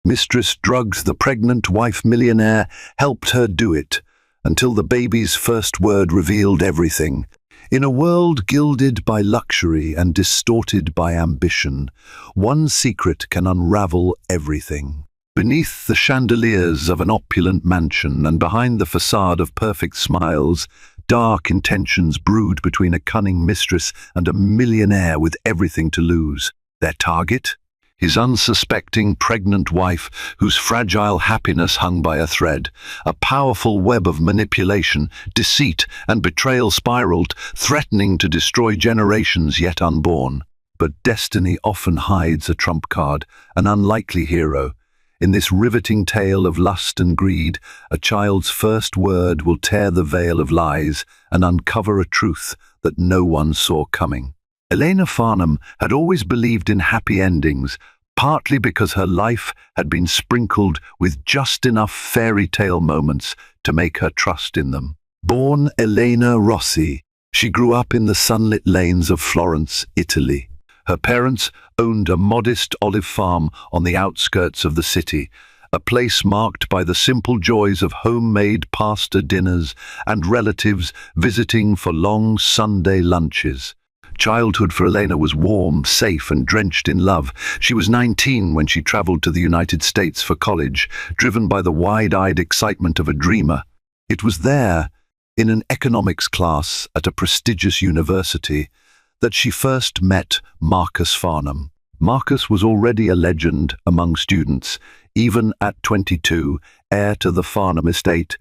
Mistress drugged the pregnant wife Millionaire, helped her do it, until the baby's first word revealed everything. In a world gilded by luxury and distorted by ambition, one secret can unravel everything. Beneath the chandeliers of an opulent mansion and behind the facade of perfect smiles, dark intentions brewed between a cunning mistress and a millionaire with everything to lose. Their target? His unsuspecting pregnant wife, whose fragile happiness hung by a thread. A powerful web of manipulation, deceit, and betrayal spiraled, threatening to destroy generations yet unborn. But destiny often hides a trump card, an unlikely hero. In this riveting tale of lust and greed, a child's first word will tear the veil of lies and uncover a truth that no one saw coming. Elena Farnham had always believed in happy endings, partly because her life had been sprinkled with just enough fairy tale moments to make her trust in them. Born Elena Rossi, she grew up in the sunlit lanes of Florence, Italy. Her parents owned a modest olive farm on the outskirts of the city, a place marked by the simple joys of homemade pasta dinners and relatives visiting for long Sunday lunches. Childhood for Elena was warm, safe, and drenched in love. She was 19 when she traveled to the United States for college, driven by the wide-eyed excitement of a dreamer. It was there, in an economics class at a prestigious university, that she first met Marcus Farnham. Marcus was already a legend among students, even at 22, heir to the Farnham estate,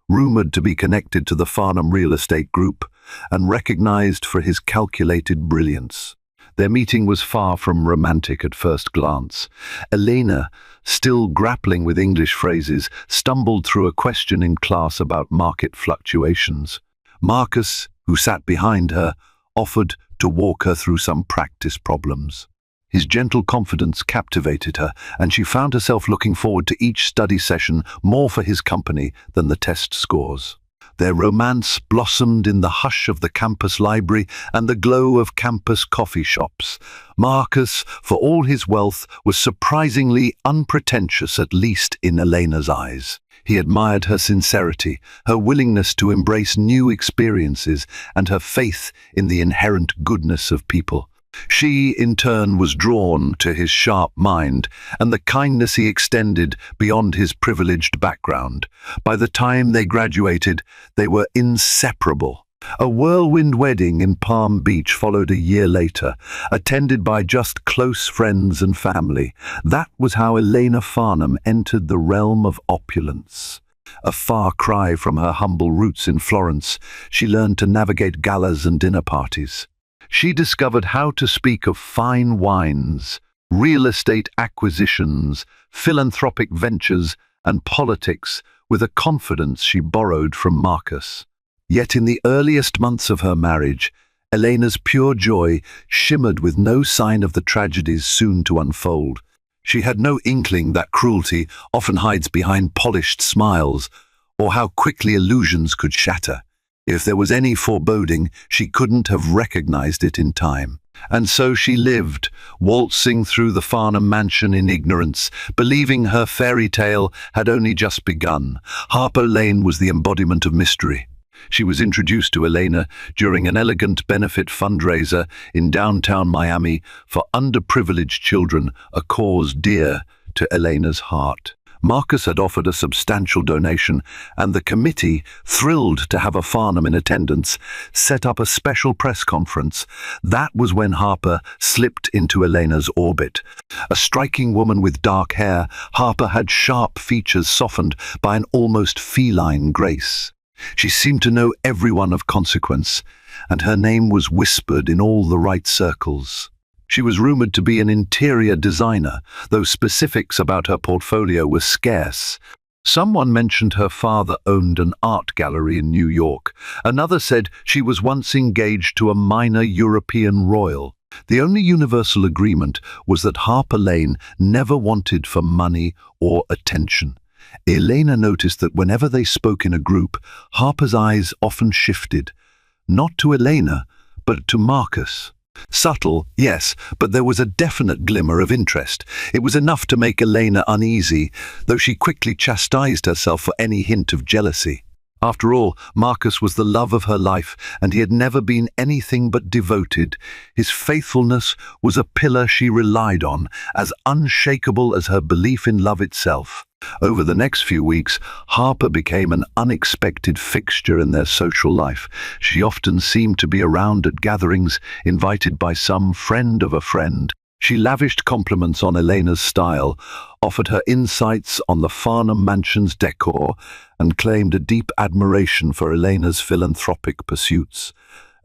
rumored to be connected to the Farnham real estate group, and recognized for his calculated brilliance. Their meeting was far from romantic at first glance. Elena, still grappling with English phrases, stumbled through a question in class about market fluctuations. Marcus, who sat behind her, offered to walk her through some practice problems. His gentle confidence captivated her, and she found herself looking forward to each study session more for his company than the test scores. Their romance blossomed in the hush of the campus library and the glow of campus coffee shops. Marcus, for all his wealth, was surprisingly unpretentious, at least in Elena's eyes. He admired her sincerity, her willingness to embrace new experiences, and her faith in the inherent goodness of people. She, in turn, was drawn to his sharp mind and the kindness he extended beyond his privileged background. By the time they graduated, they were inseparable. A whirlwind wedding in Palm Beach followed a year later, attended by just close friends and family. That was how Elena Farnham entered the realm of opulence. A far cry from her humble roots in Florence, she learned to navigate galas and dinner parties. She discovered how to speak of fine wines, real estate acquisitions, philanthropic ventures, and politics with a confidence she borrowed from Marcus. Yet in the earliest months of her marriage, Elena's pure joy shimmered with no sign of the tragedies soon to unfold. She had no inkling that cruelty often hides behind polished smiles, or how quickly illusions could shatter. If there was any foreboding, she couldn't have recognized it in time. And so she lived, waltzing through the Farnham mansion in ignorance, believing her fairy tale had only just begun. Harper Lane was the embodiment of mystery. She was introduced to Elena during an elegant benefit fundraiser in downtown Miami for underprivileged children, a cause dear to Elena's heart. Marcus had offered a substantial donation, and the committee, thrilled to have a Farnham in attendance, set up a special press conference. That was when Harper slipped into Elena's orbit. A striking woman with dark hair, Harper had sharp features softened by an almost feline grace. She seemed to know everyone of consequence, and her name was whispered in all the right circles. She was rumored to be an interior designer, though specifics about her portfolio were scarce. Someone mentioned her father owned an art gallery in New York. Another said she was once engaged to a minor European royal. The only universal agreement was that Harper Lane never wanted for money or attention. Elena noticed that whenever they spoke in a group, Harper's eyes often shifted, not to Elena, but to Marcus. Subtle, yes, but there was a definite glimmer of interest. It was enough to make Elena uneasy, though she quickly chastised herself for any hint of jealousy. After all, Marcus was the love of her life, and he had never been anything but devoted. His faithfulness was a pillar she relied on, as unshakable as her belief in love itself. Over the next few weeks, Harper became an unexpected fixture in their social life. She often seemed to be around at gatherings, invited by some friend of a friend. She lavished compliments on Elena's style, offered her insights on the Farnham mansion's decor, and claimed a deep admiration for Elena's philanthropic pursuits.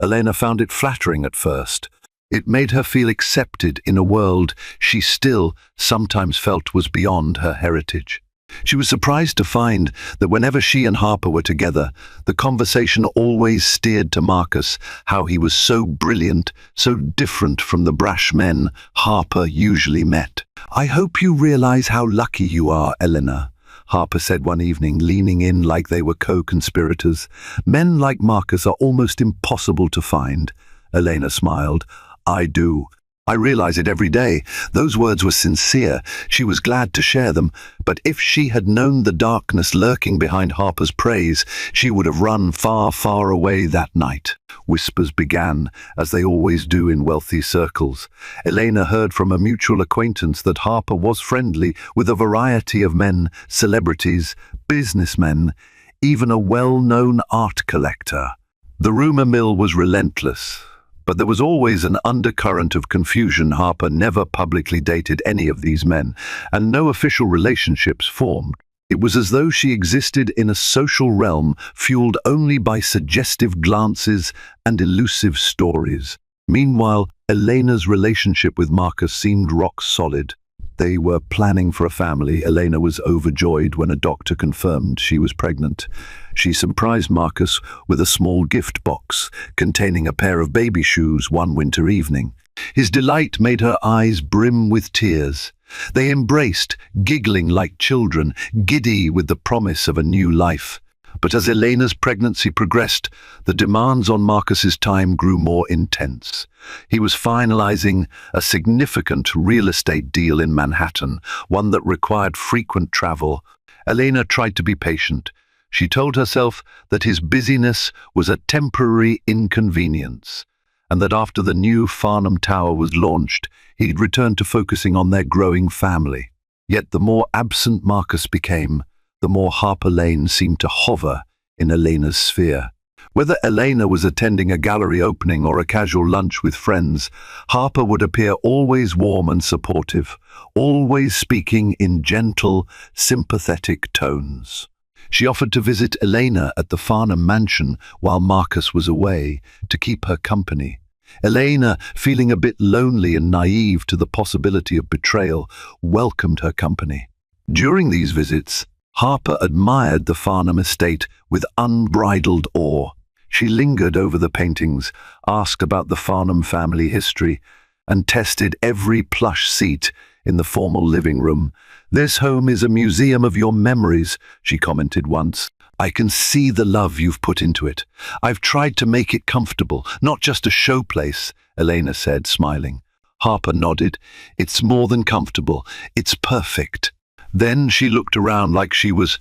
Elena found it flattering at first. It made her feel accepted in a world she still sometimes felt was beyond her heritage. She was surprised to find that whenever she and Harper were together, the conversation always steered to Marcus, how he was so brilliant, so different from the brash men Harper usually met. "I hope you realize how lucky you are, Elena," Harper said one evening, leaning in like they were co-conspirators. "Men like Marcus are almost impossible to find." Elena smiled. "I do. I realize it every day." Those words were sincere. She was glad to share them, but if she had known the darkness lurking behind Harper's praise, she would have run far, far away that night. Whispers began, as they always do in wealthy circles. Elena heard from a mutual acquaintance that Harper was friendly with a variety of men, celebrities, businessmen, even a well-known art collector. The rumor mill was relentless. But there was always an undercurrent of confusion. Harper never publicly dated any of these men, and no official relationships formed. It was as though she existed in a social realm fueled only by suggestive glances and elusive stories. Meanwhile, Elena's relationship with Marcus seemed rock solid. They were planning for a family. Elena was overjoyed when a doctor confirmed she was pregnant. She surprised Marcus with a small gift box containing a pair of baby shoes one winter evening. His delight made her eyes brim with tears. They embraced, giggling like children, giddy with the promise of a new life. But as Elena's pregnancy progressed, the demands on Marcus's time grew more intense. He was finalizing a significant real estate deal in Manhattan, one that required frequent travel. Elena tried to be patient. She told herself that his busyness was a temporary inconvenience, and that after the new Farnham Tower was launched, he'd return to focusing on their growing family. Yet the more absent Marcus became, the more Harper Lane seemed to hover in Elena's sphere. Whether Elena was attending a gallery opening or a casual lunch with friends, Harper would appear always warm and supportive, always speaking in gentle, sympathetic tones. She offered to visit Elena at the Farnham mansion while Marcus was away, to keep her company. Elena, feeling a bit lonely and naive to the possibility of betrayal, welcomed her company. During these visits, Harper admired the Farnham estate with unbridled awe. She lingered over the paintings, asked about the Farnham family history, and tested every plush seat in the formal living room. "This home is a museum of your memories," she commented once. "I can see the love you've put into it. I've tried to make it comfortable, not just a showplace," Elena said, smiling. Harper nodded. "It's more than comfortable. It's perfect." Then she looked around like she was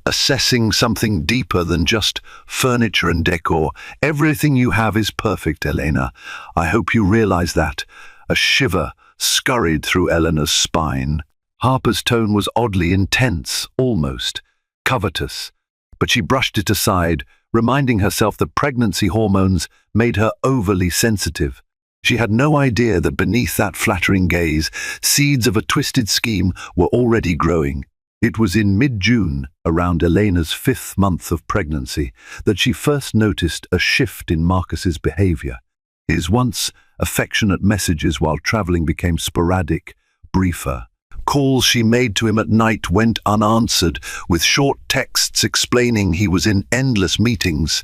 assessing something deeper than just furniture and decor. "Everything you have is perfect, Elena. I hope you realize that." A shiver scurried through Eleanor's spine. Harper's tone was oddly intense, almost covetous, but she brushed it aside, reminding herself that pregnancy hormones made her overly sensitive. She had no idea that beneath that flattering gaze, seeds of a twisted scheme were already growing. It was in mid-June, around Elena's 5th month of pregnancy, that she first noticed a shift in Marcus's behavior. His once affectionate messages while traveling became sporadic, briefer. Calls she made to him at night went unanswered, with short texts explaining he was in endless meetings.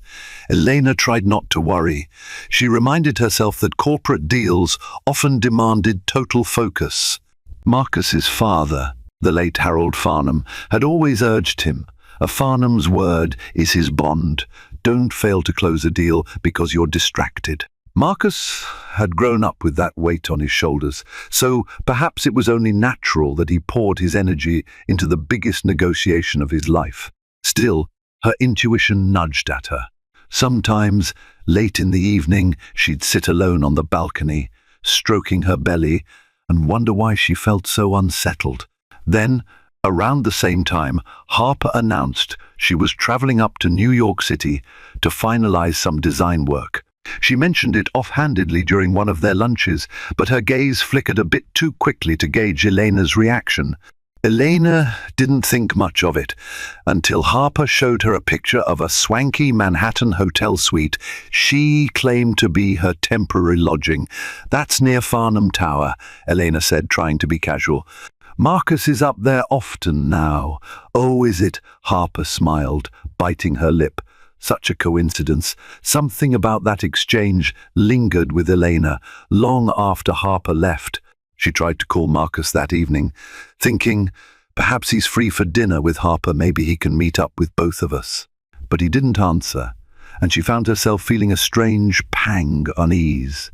Elena tried not to worry. She reminded herself that corporate deals often demanded total focus. Marcus's father, the late Harold Farnham, had always urged him, "A Farnham's word is his bond. Don't fail to close a deal because you're distracted." Marcus had grown up with that weight on his shoulders, so perhaps it was only natural that he poured his energy into the biggest negotiation of his life. Still, her intuition nudged at her. Sometimes, late in the evening, she'd sit alone on the balcony, stroking her belly, and wonder why she felt so unsettled. Then, around the same time, Harper announced she was traveling up to New York City to finalize some design work. She mentioned it offhandedly during one of their lunches, but her gaze flickered a bit too quickly to gauge Elena's reaction. Elena didn't think much of it until Harper showed her a picture of a swanky Manhattan hotel suite she claimed to be her temporary lodging. "That's near Farnham Tower," Elena said, trying to be casual. "Marcus is up there often now." "Oh, is it?" Harper smiled, biting her lip. Such a coincidence. Something about that exchange lingered with Elena long after Harper left. She tried to call Marcus that evening, thinking, perhaps he's free for dinner with Harper, maybe he can meet up with both of us. But he didn't answer, and she found herself feeling a strange pang unease.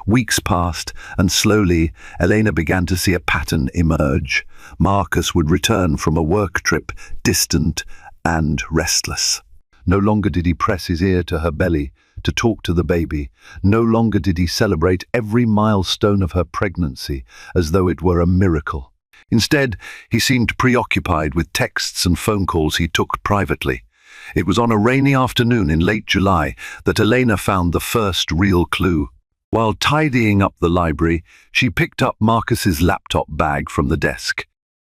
Weeks passed, and slowly Elena began to see a pattern emerge. Marcus would return from a work trip, distant and restless. No longer did he press his ear to her belly to talk to the baby. No longer did he celebrate every milestone of her pregnancy as though it were a miracle. Instead, he seemed preoccupied with texts and phone calls he took privately. It was on a rainy afternoon in late July that Elena found the first real clue. While tidying up the library, she picked up Marcus's laptop bag from the desk.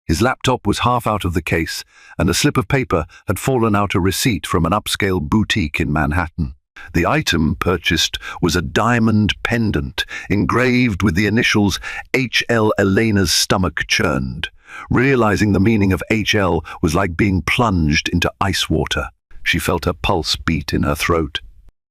His laptop was half out of the case, and a slip of paper had fallen out, a receipt from an upscale boutique in Manhattan. The item purchased was a diamond pendant engraved with the initials HL. Elena's stomach churned. Realizing the meaning of HL was like being plunged into ice water. She felt her pulse beat in her throat.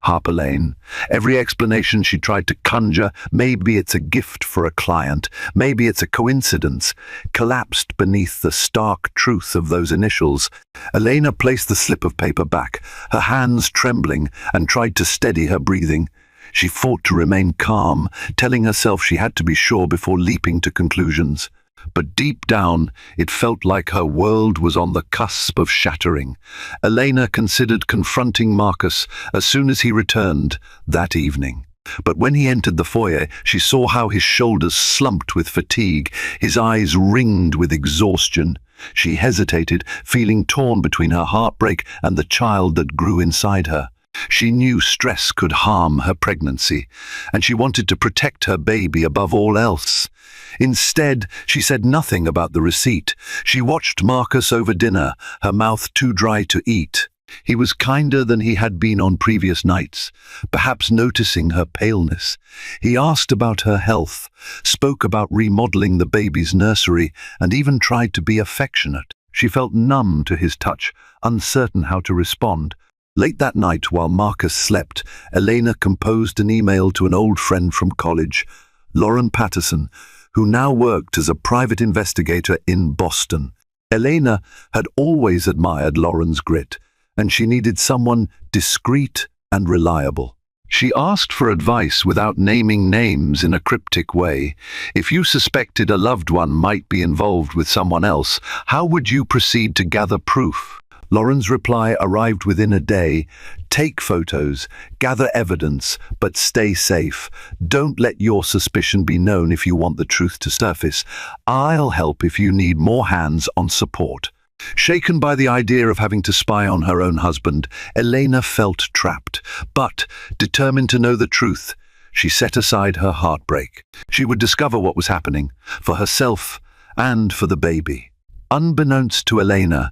Harper Lane. Every explanation she tried to conjure, maybe it's a gift for a client, maybe it's a coincidence, collapsed beneath the stark truth of those initials. Elena placed the slip of paper back, her hands trembling, and tried to steady her breathing. She fought to remain calm, telling herself she had to be sure before leaping to conclusions. But deep down, it felt like her world was on the cusp of shattering. Elena considered confronting Marcus as soon as he returned that evening. But when he entered the foyer, she saw how his shoulders slumped with fatigue, his eyes ringed with exhaustion. She hesitated, feeling torn between her heartbreak and the child that grew inside her. She knew stress could harm her pregnancy, and she wanted to protect her baby above all else. Instead, she said nothing about the receipt. She watched Marcus over dinner, her mouth too dry to eat. He was kinder than he had been on previous nights, perhaps noticing her paleness. He asked about her health, spoke about remodeling the baby's nursery, and even tried to be affectionate. She felt numb to his touch, uncertain how to respond. Late that night, while Marcus slept, Elena composed an email to an old friend from college, Lauren Patterson, who now worked as a private investigator in Boston. Elena had always admired Lauren's grit, and she needed someone discreet and reliable. She asked for advice without naming names in a cryptic way. If you suspected a loved one might be involved with someone else, how would you proceed to gather proof? Lauren's reply arrived within a day. Take photos, gather evidence, but stay safe. Don't let your suspicion be known if you want the truth to surface. I'll help if you need more hands-on support. Shaken by the idea of having to spy on her own husband, Elena felt trapped, but determined to know the truth. She set aside her heartbreak. She would discover what was happening, for herself and for the baby. Unbeknownst to Elena,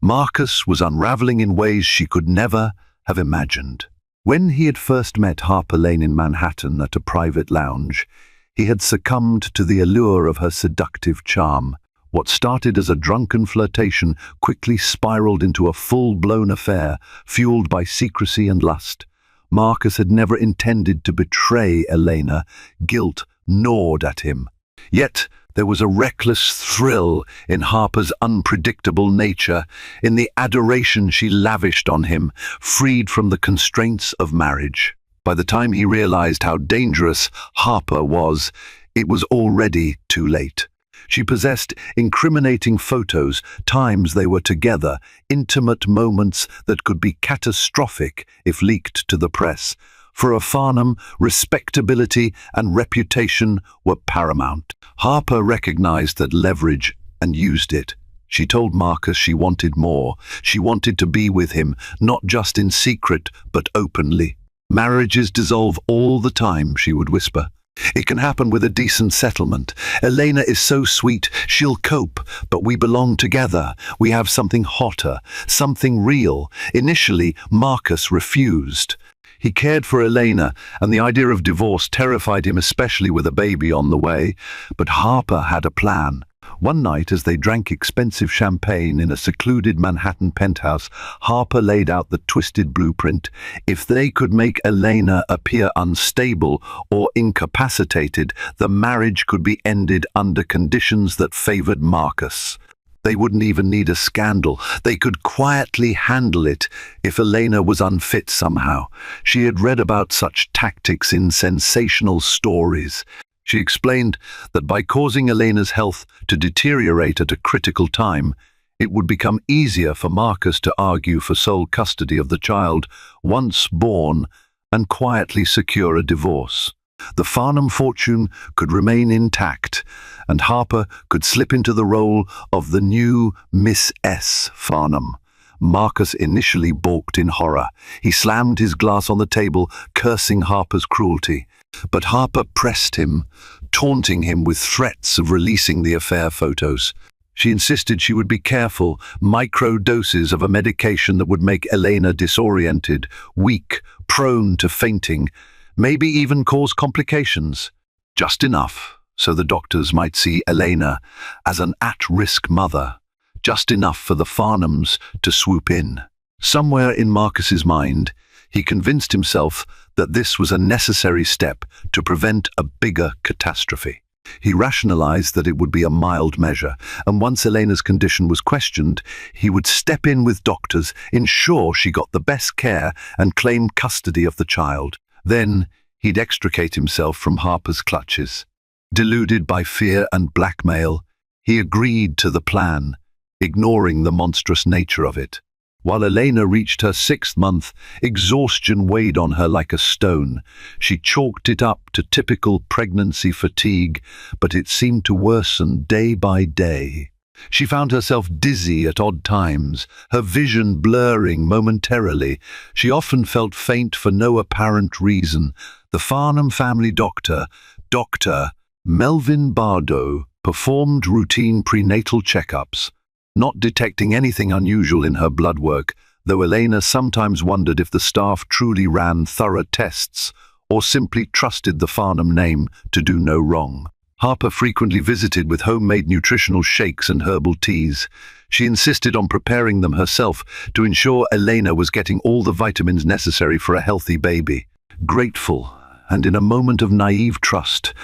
Marcus was unraveling in ways she could never have imagined. When he had first met Harper Lane in Manhattan at a private lounge, he had succumbed to the allure of her seductive charm. What started as a drunken flirtation quickly spiraled into a full-blown affair, fueled by secrecy and lust. Marcus had never intended to betray Elena. Guilt gnawed at him. Yet there was a reckless thrill in Harper's unpredictable nature, in the adoration she lavished on him, freed from the constraints of marriage. By the time he realized how dangerous Harper was, it was already too late. She possessed incriminating photos, times they were together, intimate moments that could be catastrophic if leaked to the press. For a Farnham, respectability and reputation were paramount. Harper recognized that leverage and used it. She told Marcus she wanted more. She wanted to be with him, not just in secret, but openly. "Marriages dissolve all the time," she would whisper. "It can happen with a decent settlement. Elena is so sweet, she'll cope, but we belong together. We have something hotter, something real." Initially, Marcus refused. He cared for Elena, and the idea of divorce terrified him, especially with a baby on the way. But Harper had a plan. One night, as they drank expensive champagne in a secluded Manhattan penthouse, Harper laid out the twisted blueprint. If they could make Elena appear unstable or incapacitated, the marriage could be ended under conditions that favored Marcus. They wouldn't even need a scandal. They could quietly handle it if Elena was unfit somehow. She had read about such tactics in sensational stories. She explained that by causing Elena's health to deteriorate at a critical time, it would become easier for Marcus to argue for sole custody of the child once born and quietly secure a divorce. The Farnham fortune could remain intact, and Harper could slip into the role of the new Miss S. Farnham. Marcus initially balked in horror. He slammed his glass on the table, cursing Harper's cruelty. But Harper pressed him, taunting him with threats of releasing the affair photos. She insisted she would be careful, micro-doses of a medication that would make Elena disoriented, weak, prone to fainting, maybe even cause complications. Just enough so the doctors might see Elena as an at-risk mother. Just enough for the Farnhams to swoop in. Somewhere in Marcus's mind, he convinced himself that this was a necessary step to prevent a bigger catastrophe. He rationalized that it would be a mild measure, and once Elena's condition was questioned, he would step in with doctors, ensure she got the best care, and claim custody of the child. Then he'd extricate himself from Harper's clutches. Deluded by fear and blackmail, he agreed to the plan, ignoring the monstrous nature of it. While Elena reached her 6th month, exhaustion weighed on her like a stone. She chalked it up to typical pregnancy fatigue, but it seemed to worsen day by day. She found herself dizzy at odd times, her vision blurring momentarily. She often felt faint for no apparent reason. The Farnham family doctor, Dr. Melvin Bardo, performed routine prenatal checkups, not detecting anything unusual in her blood work, though Elena sometimes wondered if the staff truly ran thorough tests or simply trusted the Farnham name to do no wrong. Harper frequently visited with homemade nutritional shakes and herbal teas. She insisted on preparing them herself to ensure Elena was getting all the vitamins necessary for a healthy baby. Grateful, and in a moment of naive trust,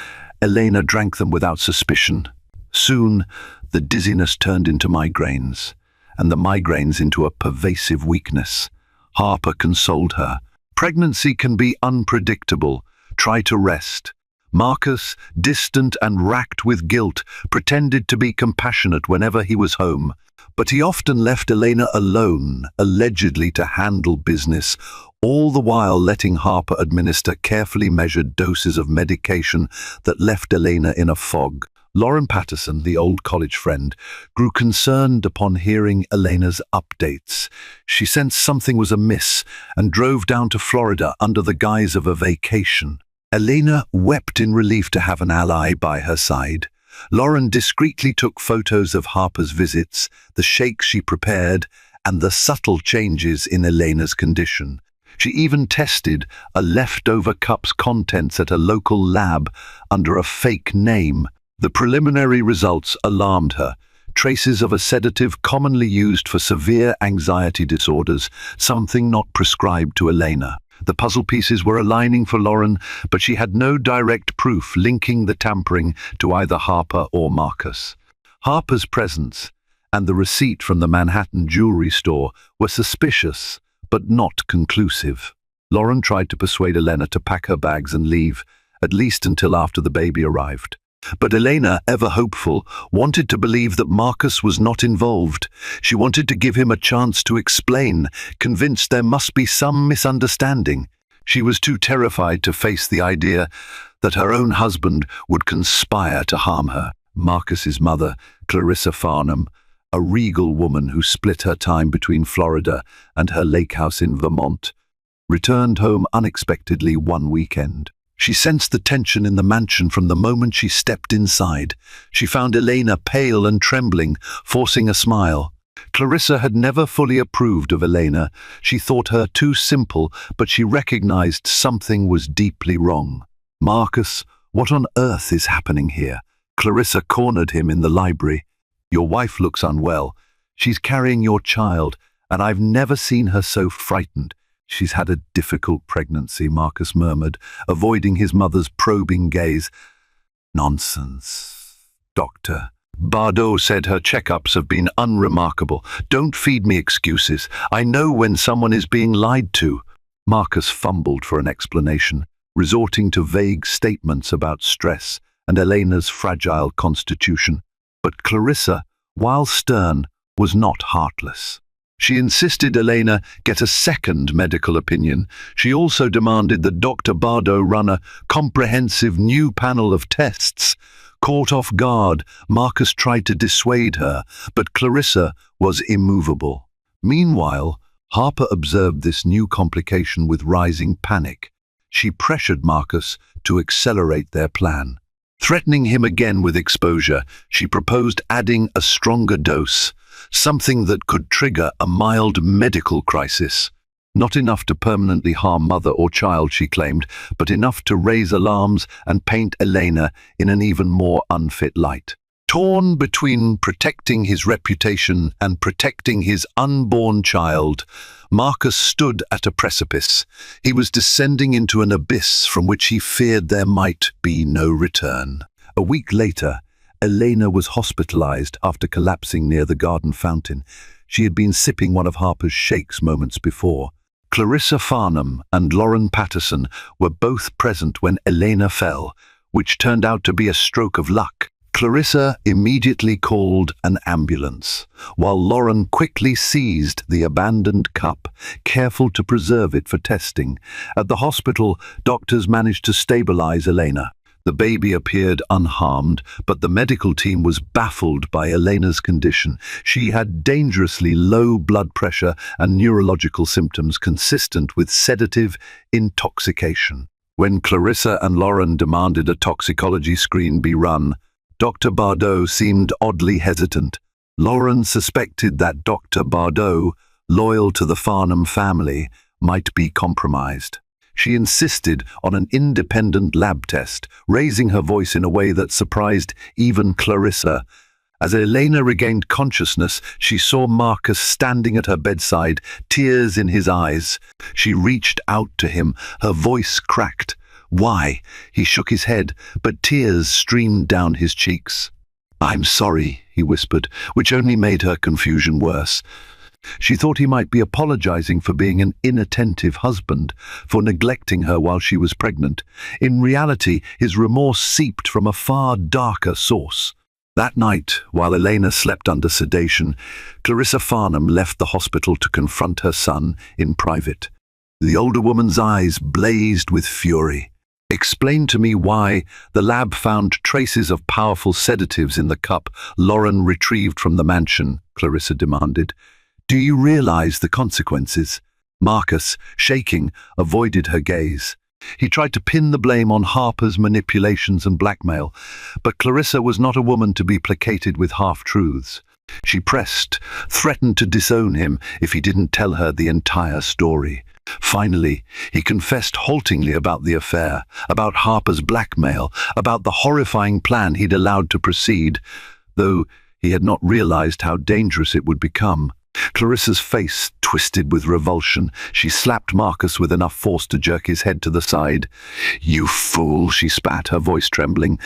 Elena drank them without suspicion. Soon, the dizziness turned into migraines, and the migraines into a pervasive weakness. Harper consoled her. "Pregnancy can be unpredictable. Try to rest." Marcus, distant and racked with guilt, pretended to be compassionate whenever he was home, but he often left Elena alone, allegedly to handle business, all the while letting Harper administer carefully measured doses of medication that left Elena in a fog. Lauren Patterson, the old college friend, grew concerned upon hearing Elena's updates. She sensed something was amiss and drove down to Florida under the guise of a vacation. Elena wept in relief to have an ally by her side. Lauren discreetly took photos of Harper's visits, the shakes she prepared, and the subtle changes in Elena's condition. She even tested a leftover cup's contents at a local lab under a fake name. The preliminary results alarmed her. Traces of a sedative commonly used for severe anxiety disorders, something not prescribed to Elena. The puzzle pieces were aligning for Lauren, but she had no direct proof linking the tampering to either Harper or Marcus. Harper's presence and the receipt from the Manhattan jewelry store were suspicious, but not conclusive. Lauren tried to persuade Elena to pack her bags and leave, at least until after the baby arrived. But Elena, ever hopeful, wanted to believe that Marcus was not involved. She wanted to give him a chance to explain, convinced there must be some misunderstanding. She was too terrified to face the idea that her own husband would conspire to harm her. Marcus's mother, Clarissa Farnham, a regal woman who split her time between Florida and her lake house in Vermont, returned home unexpectedly one weekend. She sensed the tension in the mansion from the moment she stepped inside. She found Elena pale and trembling, forcing a smile. Clarissa had never fully approved of Elena. She thought her too simple, but she recognized something was deeply wrong. "Marcus, what on earth is happening here?" Clarissa cornered him in the library. "Your wife looks unwell. She's carrying your child, and I've never seen her so frightened." "She's had a difficult pregnancy," Marcus murmured, avoiding his mother's probing gaze. "Nonsense, doctor." Bardot said her checkups have been unremarkable. "Don't feed me excuses. I know when someone is being lied to." Marcus fumbled for an explanation, resorting to vague statements about stress and Elena's fragile constitution. But Clarissa, while stern, was not heartless. She insisted Elena get a second medical opinion. She also demanded that Dr. Bardot run a comprehensive new panel of tests. Caught off guard, Marcus tried to dissuade her, but Clarissa was immovable. Meanwhile, Harper observed this new complication with rising panic. She pressured Marcus to accelerate their plan. Threatening him again with exposure, she proposed adding a stronger dose, something that could trigger a mild medical crisis. Not enough to permanently harm mother or child, she claimed, but enough to raise alarms and paint Elena in an even more unfit light. Torn between protecting his reputation and protecting his unborn child, Marcus stood at a precipice. He was descending into an abyss from which he feared there might be no return. A week later, Elena was hospitalized after collapsing near the garden fountain. She had been sipping one of Harper's shakes moments before. Clarissa Farnham and Lauren Patterson were both present when Elena fell, which turned out to be a stroke of luck. Clarissa immediately called an ambulance, while Lauren quickly seized the abandoned cup, careful to preserve it for testing. At the hospital, doctors managed to stabilize Elena. The baby appeared unharmed, but the medical team was baffled by Elena's condition. She had dangerously low blood pressure and neurological symptoms consistent with sedative intoxication. When Clarissa and Lauren demanded a toxicology screen be run, Dr. Bardot seemed oddly hesitant. Lauren suspected that Dr. Bardot, loyal to the Farnham family, might be compromised. She insisted on an independent lab test, raising her voice in a way that surprised even Clarissa. As Elena regained consciousness, she saw Marcus standing at her bedside, tears in his eyes. She reached out to him, her voice cracked. "Why?" He shook his head, but tears streamed down his cheeks. "I'm sorry," he whispered, which only made her confusion worse. She thought he might be apologizing for being an inattentive husband, for neglecting her while she was pregnant. In reality, his remorse seeped from a far darker source. That night, while Elena slept under sedation, Clarissa Farnham left the hospital to confront her son in private. The older woman's eyes blazed with fury. "Explain to me why the lab found traces of powerful sedatives in the cup Lauren retrieved from the mansion," Clarissa demanded. "Do you realize the consequences?" Marcus, shaking, avoided her gaze. He tried to pin the blame on Harper's manipulations and blackmail, but Clarissa was not a woman to be placated with half-truths. She pressed, threatened to disown him if he didn't tell her the entire story. Finally, he confessed haltingly about the affair, about Harper's blackmail, about the horrifying plan he'd allowed to proceed, though he had not realized how dangerous it would become. Clarissa's face twisted with revulsion. She slapped Marcus with enough force to jerk his head to the side. "You fool," she spat, her voice trembling.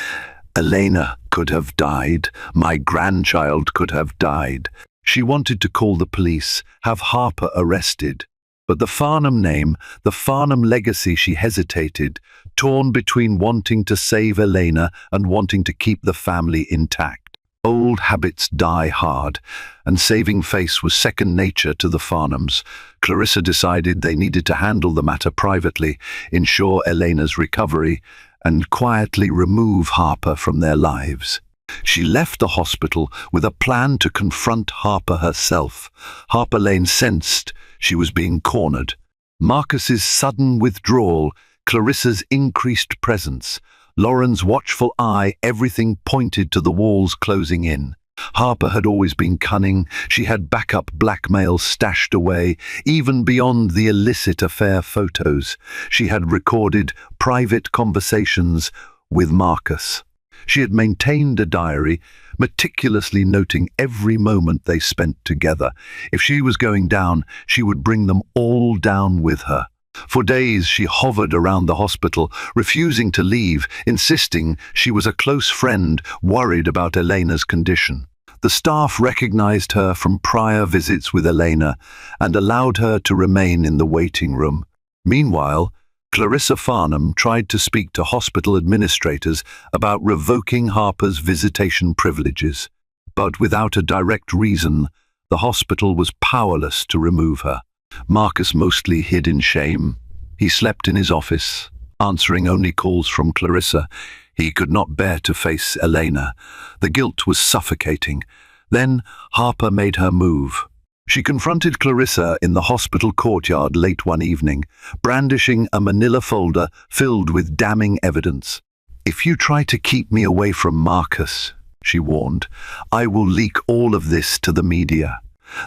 "Elena could have died. My grandchild could have died." She wanted to call the police, have Harper arrested. But the Farnham name, the Farnham legacy, she hesitated, torn between wanting to save Elena and wanting to keep the family intact. Old habits die hard, and saving face was second nature to the Farnhams. Clarissa decided they needed to handle the matter privately, ensure Elena's recovery, and quietly remove Harper from their lives. She left the hospital with a plan to confront Harper herself. Harper Lane sensed she was being cornered. Marcus's sudden withdrawal, Clarissa's increased presence, Lauren's watchful eye, everything pointed to the walls closing in. Harper had always been cunning. She had backup blackmail stashed away, even beyond the illicit affair photos. She had recorded private conversations with Marcus. She had maintained a diary, meticulously noting every moment they spent together. If she was going down, she would bring them all down with her. For days she hovered around the hospital, refusing to leave, insisting she was a close friend, worried about Elena's condition. The staff recognized her from prior visits with Elena and allowed her to remain in the waiting room. Meanwhile, Clarissa Farnham tried to speak to hospital administrators about revoking Harper's visitation privileges, but without a direct reason, the hospital was powerless to remove her. Marcus mostly hid in shame. He slept in his office, answering only calls from Clarissa. He could not bear to face Elena. The guilt was suffocating. Then Harper made her move. She confronted Clarissa in the hospital courtyard late one evening, brandishing a manila folder filled with damning evidence. "If you try to keep me away from Marcus," she warned, "I will leak all of this to the media.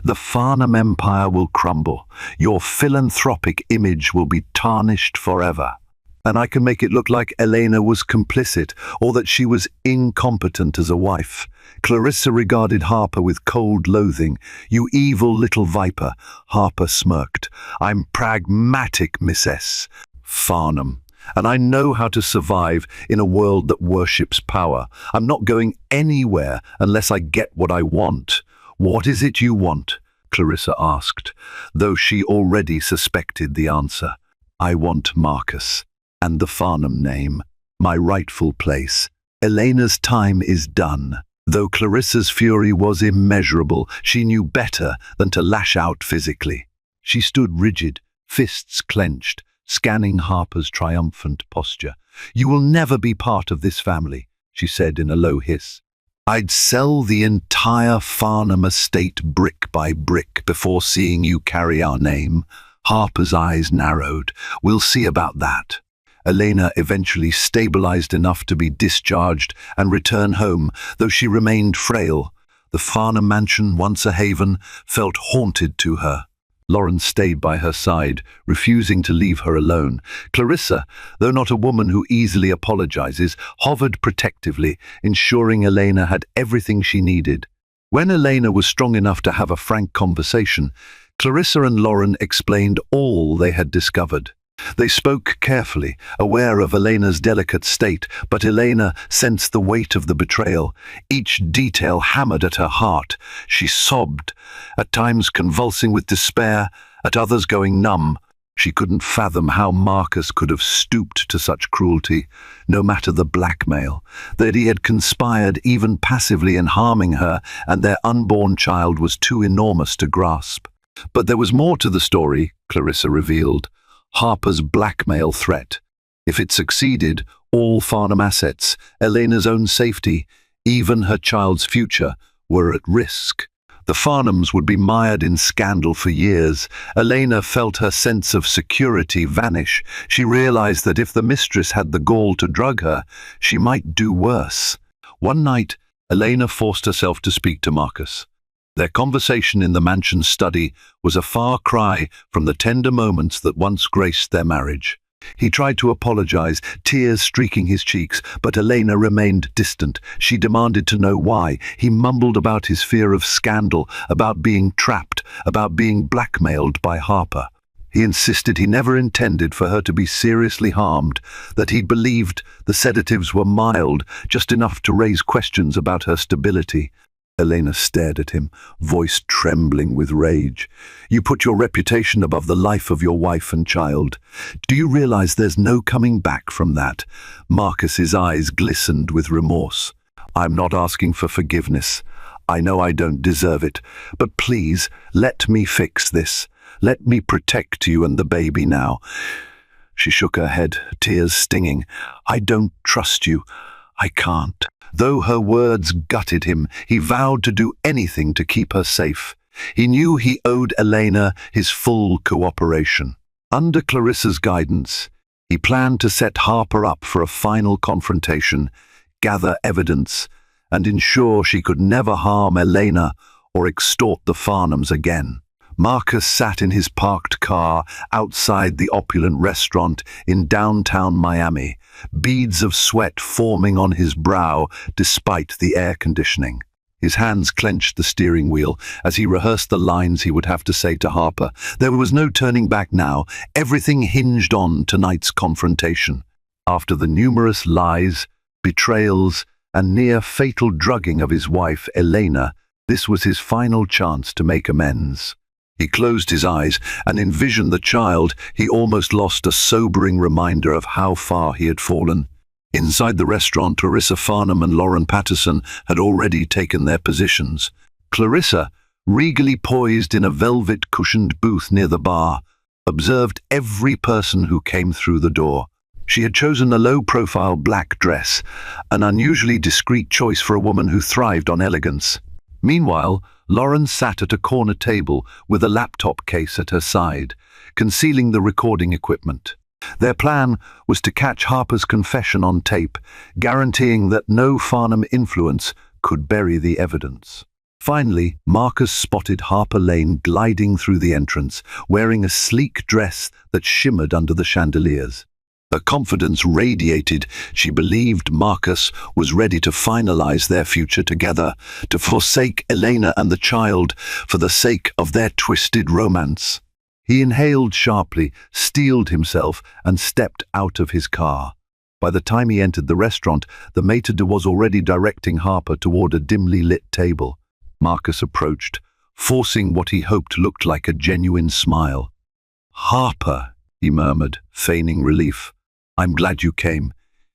The Farnham empire will crumble. Your philanthropic image will be tarnished forever. And I can make it look like Elena was complicit or that she was incompetent as a wife." Clarissa regarded Harper with cold loathing. "You evil little viper," Harper smirked. "I'm pragmatic, Mistress Farnham, and I know how to survive in a world that worships power. I'm not going anywhere unless I get what I want." "What is it you want?" Clarissa asked, though she already suspected the answer. "I want Marcus and the Farnham name, my rightful place. Elena's time is done." Though Clarissa's fury was immeasurable, she knew better than to lash out physically. She stood rigid, fists clenched, scanning Harper's triumphant posture. "You will never be part of this family," she said in a low hiss. "I'd sell the entire Farnham estate brick by brick before seeing you carry our name." Harper's eyes narrowed. "We'll see about that." Elena eventually stabilized enough to be discharged and return home, though she remained frail. The Farnham mansion, once a haven, felt haunted to her. Lauren stayed by her side, refusing to leave her alone. Clarissa, though not a woman who easily apologizes, hovered protectively, ensuring Elena had everything she needed. When Elena was strong enough to have a frank conversation, Clarissa and Lauren explained all they had discovered. They spoke carefully, aware of Elena's delicate state, but Elena sensed the weight of the betrayal. Each detail hammered at her heart. She sobbed, at times convulsing with despair, at others going numb. She couldn't fathom how Marcus could have stooped to such cruelty, no matter the blackmail, that he had conspired even passively in harming her, and their unborn child was too enormous to grasp. But there was more to the story, Clarissa revealed. Harper's blackmail threat. If it succeeded, all Farnham assets, Elena's own safety, even her child's future, were at risk. The Farnhams would be mired in scandal for years. Elena felt her sense of security vanish. She realized that if the mistress had the gall to drug her, she might do worse. One night, Elena forced herself to speak to Marcus. Their conversation in the mansion study was a far cry from the tender moments that once graced their marriage. He tried to apologize, tears streaking his cheeks, but Elena remained distant. She demanded to know why. He mumbled about his fear of scandal, about being trapped, about being blackmailed by Harper. He insisted he never intended for her to be seriously harmed, that he believed the sedatives were mild, just enough to raise questions about her stability. Elena stared at him, voice trembling with rage. "You put your reputation above the life of your wife and child. Do you realize there's no coming back from that?" Marcus's eyes glistened with remorse. "I'm not asking for forgiveness. I know I don't deserve it, but please, let me fix this. Let me protect you and the baby now." She shook her head, tears stinging. "I don't trust you. I can't." Though her words gutted him, he vowed to do anything to keep her safe. He knew he owed Elena his full cooperation. Under Clarissa's guidance, he planned to set Harper up for a final confrontation, gather evidence, and ensure she could never harm Elena or extort the Farnhams again. Marcus sat in his parked car outside the opulent restaurant in downtown Miami, beads of sweat forming on his brow despite the air conditioning. His hands clenched the steering wheel as he rehearsed the lines he would have to say to Harper. There was no turning back now. Everything hinged on tonight's confrontation. After the numerous lies, betrayals, and near-fatal drugging of his wife, Elena, this was his final chance to make amends. He closed his eyes and envisioned the child. He almost lost a sobering reminder of how far he had fallen. Inside the restaurant, Clarissa Farnham and Lauren Patterson had already taken their positions. Clarissa, regally poised in a velvet-cushioned booth near the bar, observed every person who came through the door. She had chosen a low-profile black dress, an unusually discreet choice for a woman who thrived on elegance. Meanwhile, Lauren sat at a corner table with a laptop case at her side, concealing the recording equipment. Their plan was to catch Harper's confession on tape, guaranteeing that no Farnham influence could bury the evidence. Finally, Marcus spotted Harper Lane gliding through the entrance, wearing a sleek dress that shimmered under the chandeliers. Her confidence radiated. She believed Marcus was ready to finalize their future together, to forsake Elena and the child for the sake of their twisted romance. He inhaled sharply, steeled himself, and stepped out of his car. By the time he entered the restaurant, the maitre d' was already directing Harper toward a dimly lit table. Marcus approached, forcing what he hoped looked like a genuine smile. "Harper," he murmured, feigning relief. "I'm glad you came."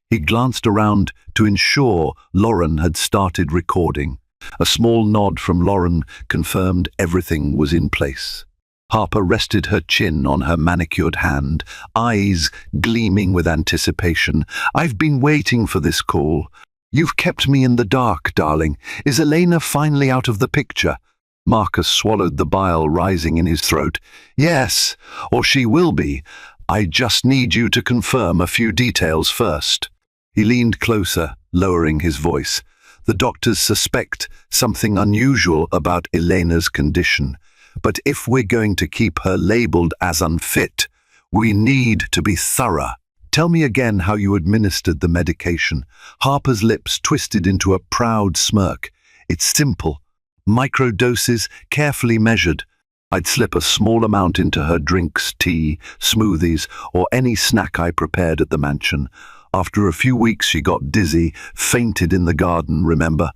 He glanced around to ensure Lauren had started recording. A small nod from Lauren confirmed everything was in place. Harper rested her chin on her manicured hand, eyes gleaming with anticipation. "I've been waiting for this call. You've kept me in the dark, darling. Is Elena finally out of the picture?" Marcus swallowed the bile rising in his throat. "Yes, or she will be. I just need you to confirm a few details first." He leaned closer, lowering his voice. "The doctors suspect something unusual about Elena's condition. But if we're going to keep her labeled as unfit, we need to be thorough. Tell me again how you administered the medication." Harper's lips twisted into a proud smirk. "It's simple. Microdoses, carefully measured. I'd slip a small amount into her drinks, tea, smoothies, or any snack I prepared at the mansion. After a few weeks she got dizzy, fainted in the garden, remember?"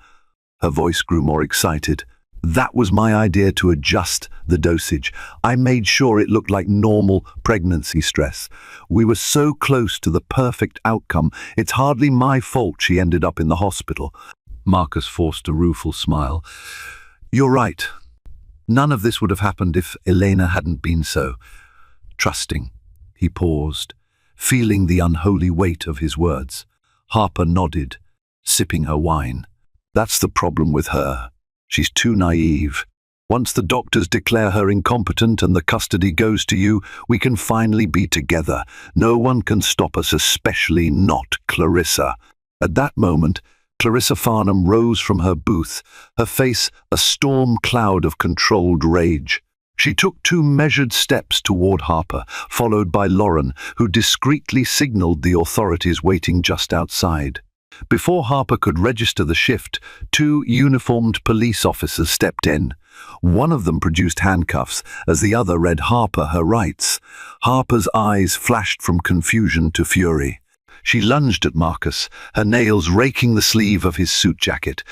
Her voice grew more excited. "That was my idea to adjust the dosage. I made sure it looked like normal pregnancy stress. We were so close to the perfect outcome, it's hardly my fault she ended up in the hospital." Marcus forced a rueful smile. "You're right. None of this would have happened if Elena hadn't been so trusting." He paused, feeling the unholy weight of his words. Harper nodded, sipping her wine. "That's the problem with her. She's too naive. Once the doctors declare her incompetent and the custody goes to you, we can finally be together. No one can stop us, especially not Clarissa." At that moment, Clarissa Farnham rose from her booth, her face a storm cloud of controlled rage. She took 2 measured steps toward Harper, followed by Lauren, who discreetly signaled the authorities waiting just outside. Before Harper could register the shift, 2 uniformed police officers stepped in. One of them produced handcuffs, as the other read Harper her rights. Harper's eyes flashed from confusion to fury. She lunged at Marcus, her nails raking the sleeve of his suit jacket.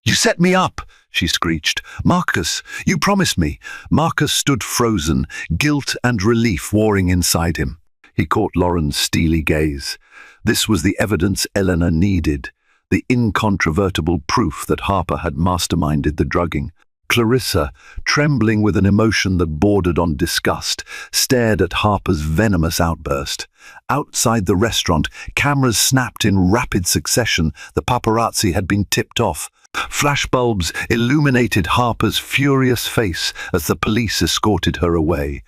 "You set me up!" she screeched. "Marcus, you promised me." Marcus stood frozen, guilt and relief warring inside him. He caught Lauren's steely gaze. This was the evidence Eleanor needed, the incontrovertible proof that Harper had masterminded the drugging. Clarissa, trembling with an emotion that bordered on disgust, stared at Harper's venomous outburst. Outside the restaurant, cameras snapped in rapid succession. The paparazzi had been tipped off. Flashbulbs illuminated Harper's furious face as the police escorted her away.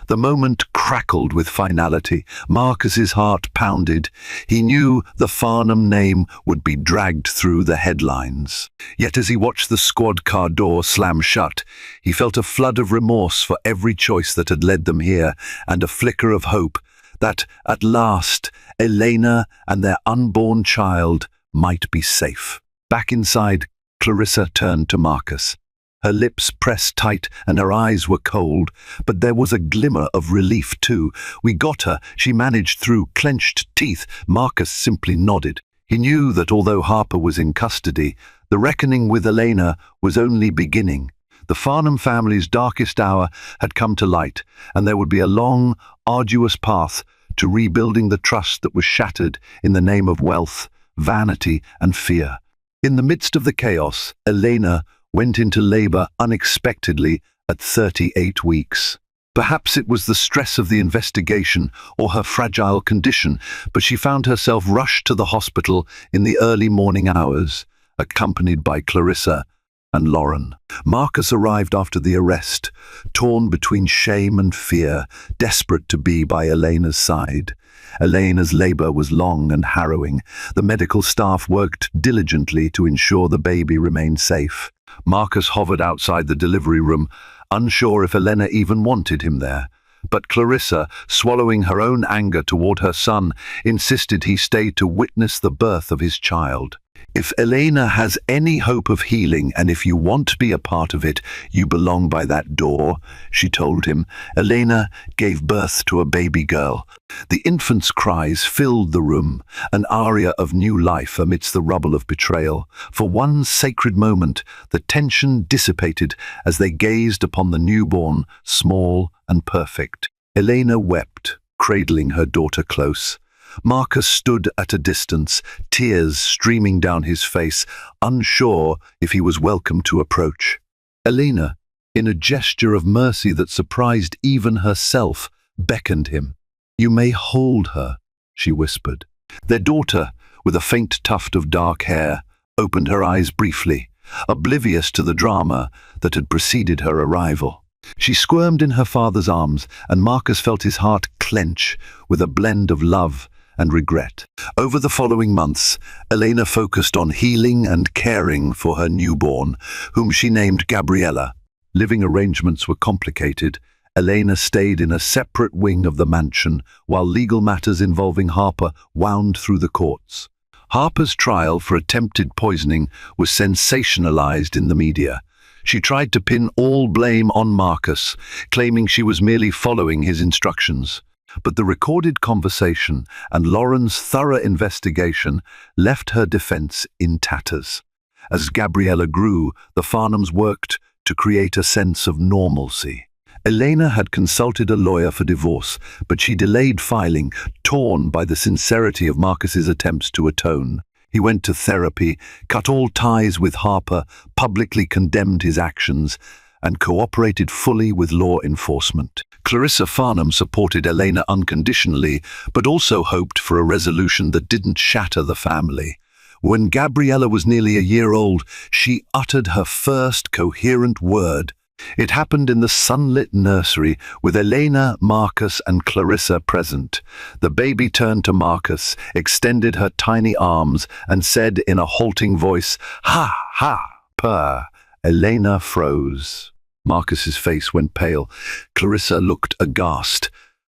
The moment crackled with finality. Marcus's heart pounded. He knew the Farnham name would be dragged through the headlines. Yet as he watched the squad car door slam shut, he felt a flood of remorse for every choice that had led them here, and a flicker of hope that, at last, Elena and their unborn child might be safe. Back inside, Clarissa turned to Marcus. Her lips pressed tight and her eyes were cold, but there was a glimmer of relief too. "We got her," she managed through clenched teeth. Marcus simply nodded. He knew that although Harper was in custody, the reckoning with Elena was only beginning. The Farnham family's darkest hour had come to light, and there would be a long, arduous path to rebuilding the trust that was shattered in the name of wealth, vanity, and fear. In the midst of the chaos, Elena went into labor unexpectedly at 38 weeks. Perhaps it was the stress of the investigation or her fragile condition, but she found herself rushed to the hospital in the early morning hours, accompanied by Clarissa and Lauren. Marcus arrived after the arrest, torn between shame and fear, desperate to be by Elena's side. Elena's labor was long and harrowing. The medical staff worked diligently to ensure the baby remained safe. Marcus hovered outside the delivery room, unsure if Elena even wanted him there. But Clarissa, swallowing her own anger toward her son, insisted he stay to witness the birth of his child. "If Elena has any hope of healing, and if you want to be a part of it, you belong by that door," she told him. Elena gave birth to a baby girl. The infant's cries filled the room, an aria of new life amidst the rubble of betrayal. For one sacred moment, the tension dissipated as they gazed upon the newborn, small and perfect. Elena wept, cradling her daughter close. Marcus stood at a distance, tears streaming down his face, unsure if he was welcome to approach. Elena, in a gesture of mercy that surprised even herself, beckoned him. "You may hold her," she whispered. Their daughter, with a faint tuft of dark hair, opened her eyes briefly, oblivious to the drama that had preceded her arrival. She squirmed in her father's arms, and Marcus felt his heart clench with a blend of love and regret. Over the following months, Elena focused on healing and caring for her newborn, whom she named Gabriella. Living arrangements were complicated. Elena stayed in a separate wing of the mansion, while legal matters involving Harper wound through the courts. Harper's trial for attempted poisoning was sensationalized in the media. She tried to pin all blame on Marcus, claiming she was merely following his instructions. But the recorded conversation and Lauren's thorough investigation left her defense in tatters. As Gabriella grew, the Farnhams worked to create a sense of normalcy. Elena had consulted a lawyer for divorce, but she delayed filing, torn by the sincerity of Marcus's attempts to atone. He went to therapy, cut all ties with Harper, publicly condemned his actions, and cooperated fully with law enforcement. Clarissa Farnham supported Elena unconditionally, but also hoped for a resolution that didn't shatter the family. When Gabriella was nearly a year old, she uttered her first coherent word. It happened in the sunlit nursery, with Elena, Marcus, and Clarissa present. The baby turned to Marcus, extended her tiny arms, and said in a halting voice, "Ha, ha, purr." Elena froze. Marcus's face went pale. Clarissa looked aghast.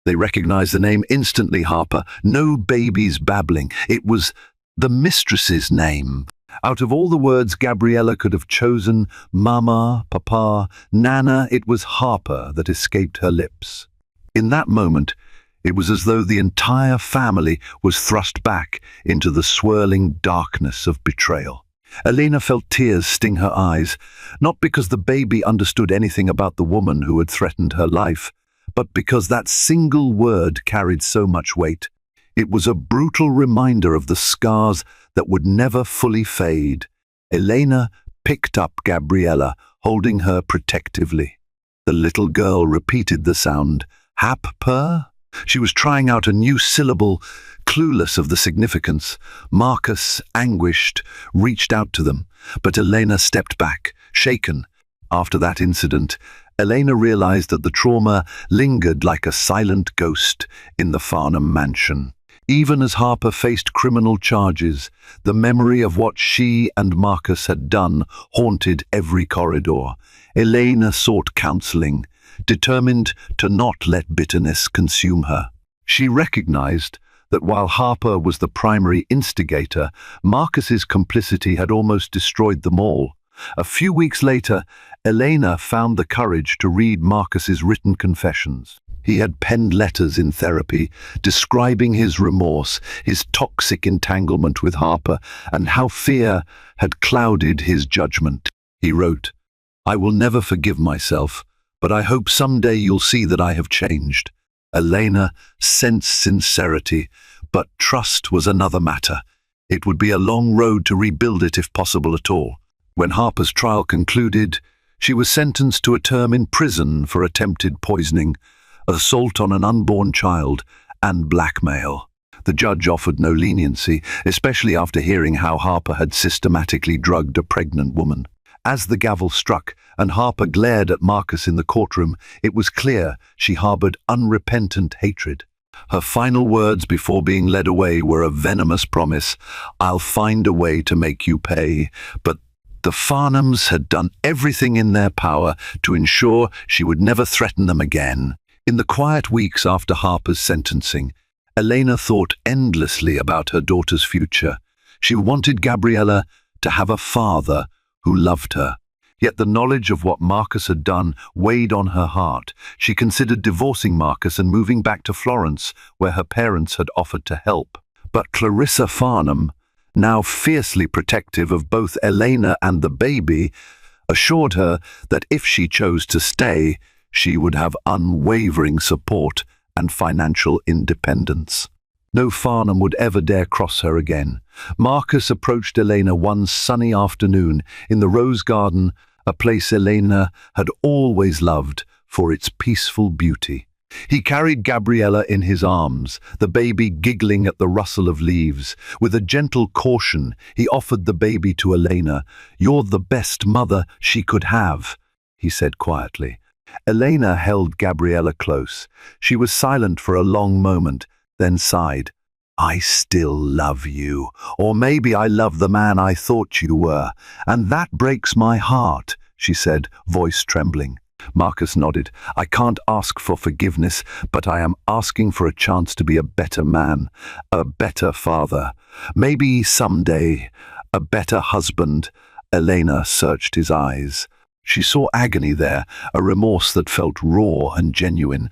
They recognized the name instantly. Harper. No baby's babbling. It was the mistress's name. Out of all the words Gabriella could have chosen, Mama, Papa, Nana, it was Harper that escaped her lips. In that moment, it was as though the entire family was thrust back into the swirling darkness of betrayal. Elena felt tears sting her eyes, not because the baby understood anything about the woman who had threatened her life, but because that single word carried so much weight. It was a brutal reminder of the scars that would never fully fade. Elena picked up Gabriella, holding her protectively. The little girl repeated the sound. Hap-purr? She was trying out a new syllable, clueless of the significance. Marcus, anguished, reached out to them, but Elena stepped back, shaken. After that incident, Elena realized that the trauma lingered like a silent ghost in the Farnham mansion. Even as Harper faced criminal charges, the memory of what she and Marcus had done haunted every corridor. Elena sought counseling, determined to not let bitterness consume her. She recognized that while Harper was the primary instigator, Marcus's complicity had almost destroyed them all. A few weeks later, Elena found the courage to read Marcus's written confessions. He had penned letters in therapy, describing his remorse, his toxic entanglement with Harper, and how fear had clouded his judgment. He wrote, "I will never forgive myself, but I hope someday you'll see that I have changed." Elena sensed sincerity, but trust was another matter. It would be a long road to rebuild it if possible at all. When Harper's trial concluded, she was sentenced to a term in prison for attempted poisoning, assault on an unborn child, and blackmail. The judge offered no leniency, especially after hearing how Harper had systematically drugged a pregnant woman. As the gavel struck and Harper glared at Marcus in the courtroom, it was clear she harbored unrepentant hatred. Her final words before being led away were a venomous promise: "I'll find a way to make you pay." But the Farnhams had done everything in their power to ensure she would never threaten them again. In the quiet weeks after Harper's sentencing, Elena thought endlessly about her daughter's future. She wanted Gabriella to have a father who loved her. Yet the knowledge of what Marcus had done weighed on her heart. She considered divorcing Marcus and moving back to Florence, where her parents had offered to help. But Clarissa Farnham, now fiercely protective of both Elena and the baby, assured her that if she chose to stay, she would have unwavering support and financial independence. No Farnham would ever dare cross her again. Marcus approached Elena one sunny afternoon in the Rose Garden, a place Elena had always loved for its peaceful beauty. He carried Gabriella in his arms, the baby giggling at the rustle of leaves. With a gentle caution, he offered the baby to Elena. "You're the best mother she could have," he said quietly. Elena held Gabriella close. She was silent for a long moment, then sighed. "I still love you, or maybe I love the man I thought you were, and that breaks my heart," she said, voice trembling. Marcus nodded. "I can't ask for forgiveness, but I am asking for a chance to be a better man, a better father, maybe someday a better husband." Elena searched his eyes. She saw agony there, a remorse that felt raw and genuine.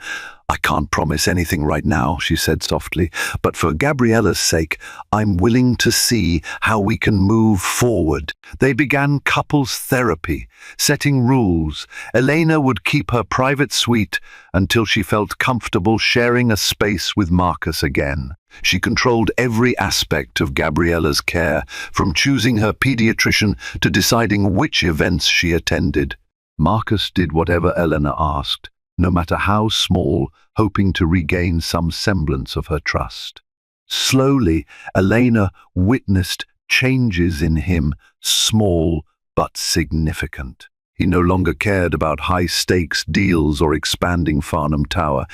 "I can't promise anything right now," she said softly, "but for Gabriella's sake, I'm willing to see how we can move forward." They began couples therapy, setting rules. Elena would keep her private suite until she felt comfortable sharing a space with Marcus again. She controlled every aspect of Gabriella's care, from choosing her pediatrician to deciding which events she attended. Marcus did whatever Elena asked, no matter how small, hoping to regain some semblance of her trust. Slowly, Elena witnessed changes in him, small but significant. He no longer cared about high-stakes deals or expanding Farnham Tower.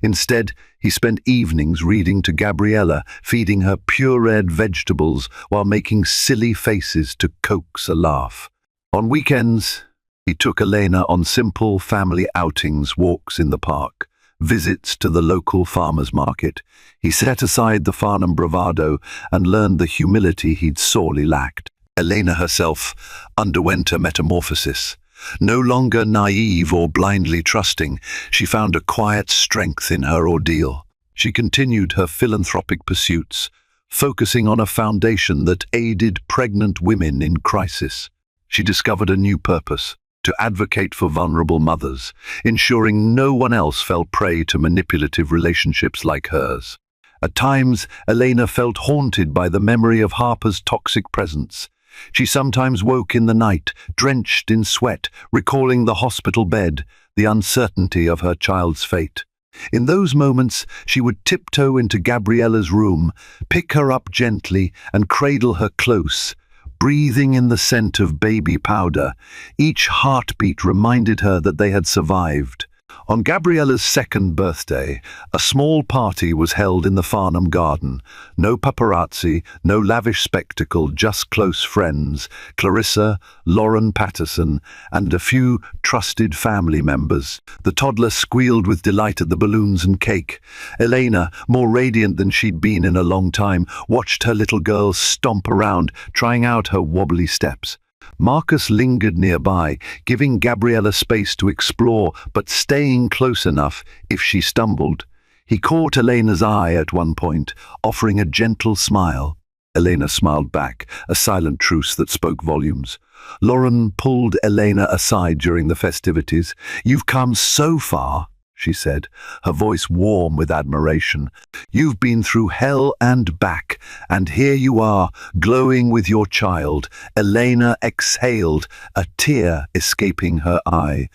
Instead, he spent evenings reading to Gabriella, feeding her pureed vegetables while making silly faces to coax a laugh. On weekends, he took Elena on simple family outings, walks in the park, visits to the local farmers' market. He set aside the Farnham bravado and learned the humility he'd sorely lacked. Elena herself underwent a metamorphosis. No longer naive or blindly trusting, she found a quiet strength in her ordeal. She continued her philanthropic pursuits, focusing on a foundation that aided pregnant women in crisis. She discovered a new purpose: to advocate for vulnerable mothers, ensuring no one else fell prey to manipulative relationships like hers. At times, Elena felt haunted by the memory of Harper's toxic presence. She sometimes woke in the night, drenched in sweat, recalling the hospital bed, the uncertainty of her child's fate. In those moments, she would tiptoe into Gabriella's room, pick her up gently, and cradle her close, breathing in the scent of baby powder. Each heartbeat reminded her that they had survived. On Gabriella's second birthday, a small party was held in the Farnham garden. No paparazzi, no lavish spectacle, just close friends, Clarissa, Lauren Patterson, and a few trusted family members. The toddler squealed with delight at the balloons and cake. Elena, more radiant than she'd been in a long time, watched her little girl stomp around, trying out her wobbly steps. Marcus lingered nearby, giving Gabriella space to explore, but staying close enough if she stumbled. He caught Elena's eye at one point, offering a gentle smile. Elena smiled back, a silent truce that spoke volumes. Lauren pulled Elena aside during the festivities. "You've come so far," she said, her voice warm with admiration. "You've been through hell and back, and here you are, glowing with your child." Elena exhaled, a tear escaping her eye.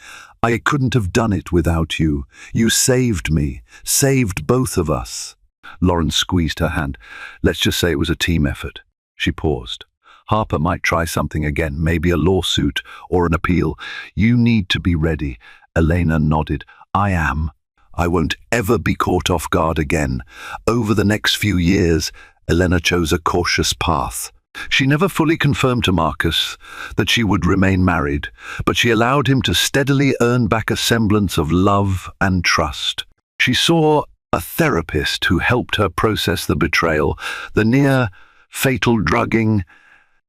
"I couldn't have done it without you. You saved me, saved both of us." Lauren squeezed her hand. "Let's just say it was a team effort." She paused. "Harper might try something again, maybe a lawsuit or an appeal. You need to be ready." Elena nodded. "I am. I won't ever be caught off guard again." Over the next few years, Elena chose a cautious path. She never fully confirmed to Marcus that she would remain married, but she allowed him to steadily earn back a semblance of love and trust. She saw a therapist who helped her process the betrayal, the near-fatal drugging,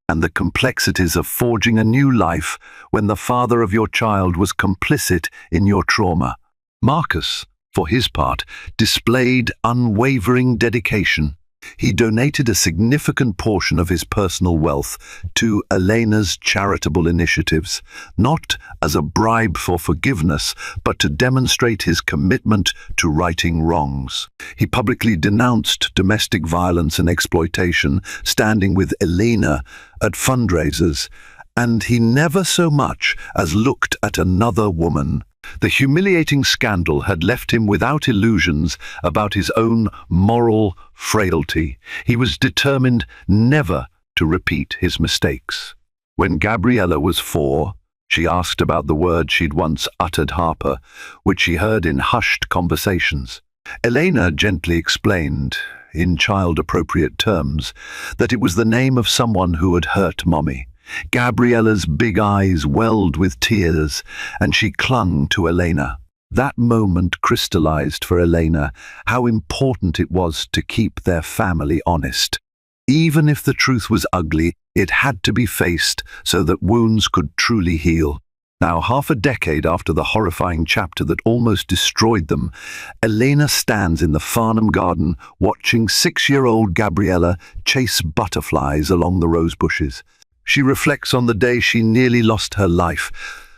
and the complexities of forging a new life when the father of your child was complicit in your trauma. Marcus, for his part, displayed unwavering dedication. He donated a significant portion of his personal wealth to Elena's charitable initiatives, not as a bribe for forgiveness, but to demonstrate his commitment to righting wrongs. He publicly denounced domestic violence and exploitation, standing with Elena at fundraisers, and he never so much as looked at another woman. The humiliating scandal had left him without illusions about his own moral frailty. He was determined never to repeat his mistakes. When Gabriella was 4, she asked about the word she'd once uttered Harper, which she heard in hushed conversations. Elena gently explained, in child-appropriate terms, that it was the name of someone who had hurt Mommy. Gabriella's big eyes welled with tears, and she clung to Elena. That moment crystallized for Elena how important it was to keep their family honest. Even if the truth was ugly, it had to be faced so that wounds could truly heal. Now, half a decade after the horrifying chapter that almost destroyed them, Elena stands in the Farnham garden watching 6-year-old Gabriella chase butterflies along the rose bushes. She reflects on the day she nearly lost her life,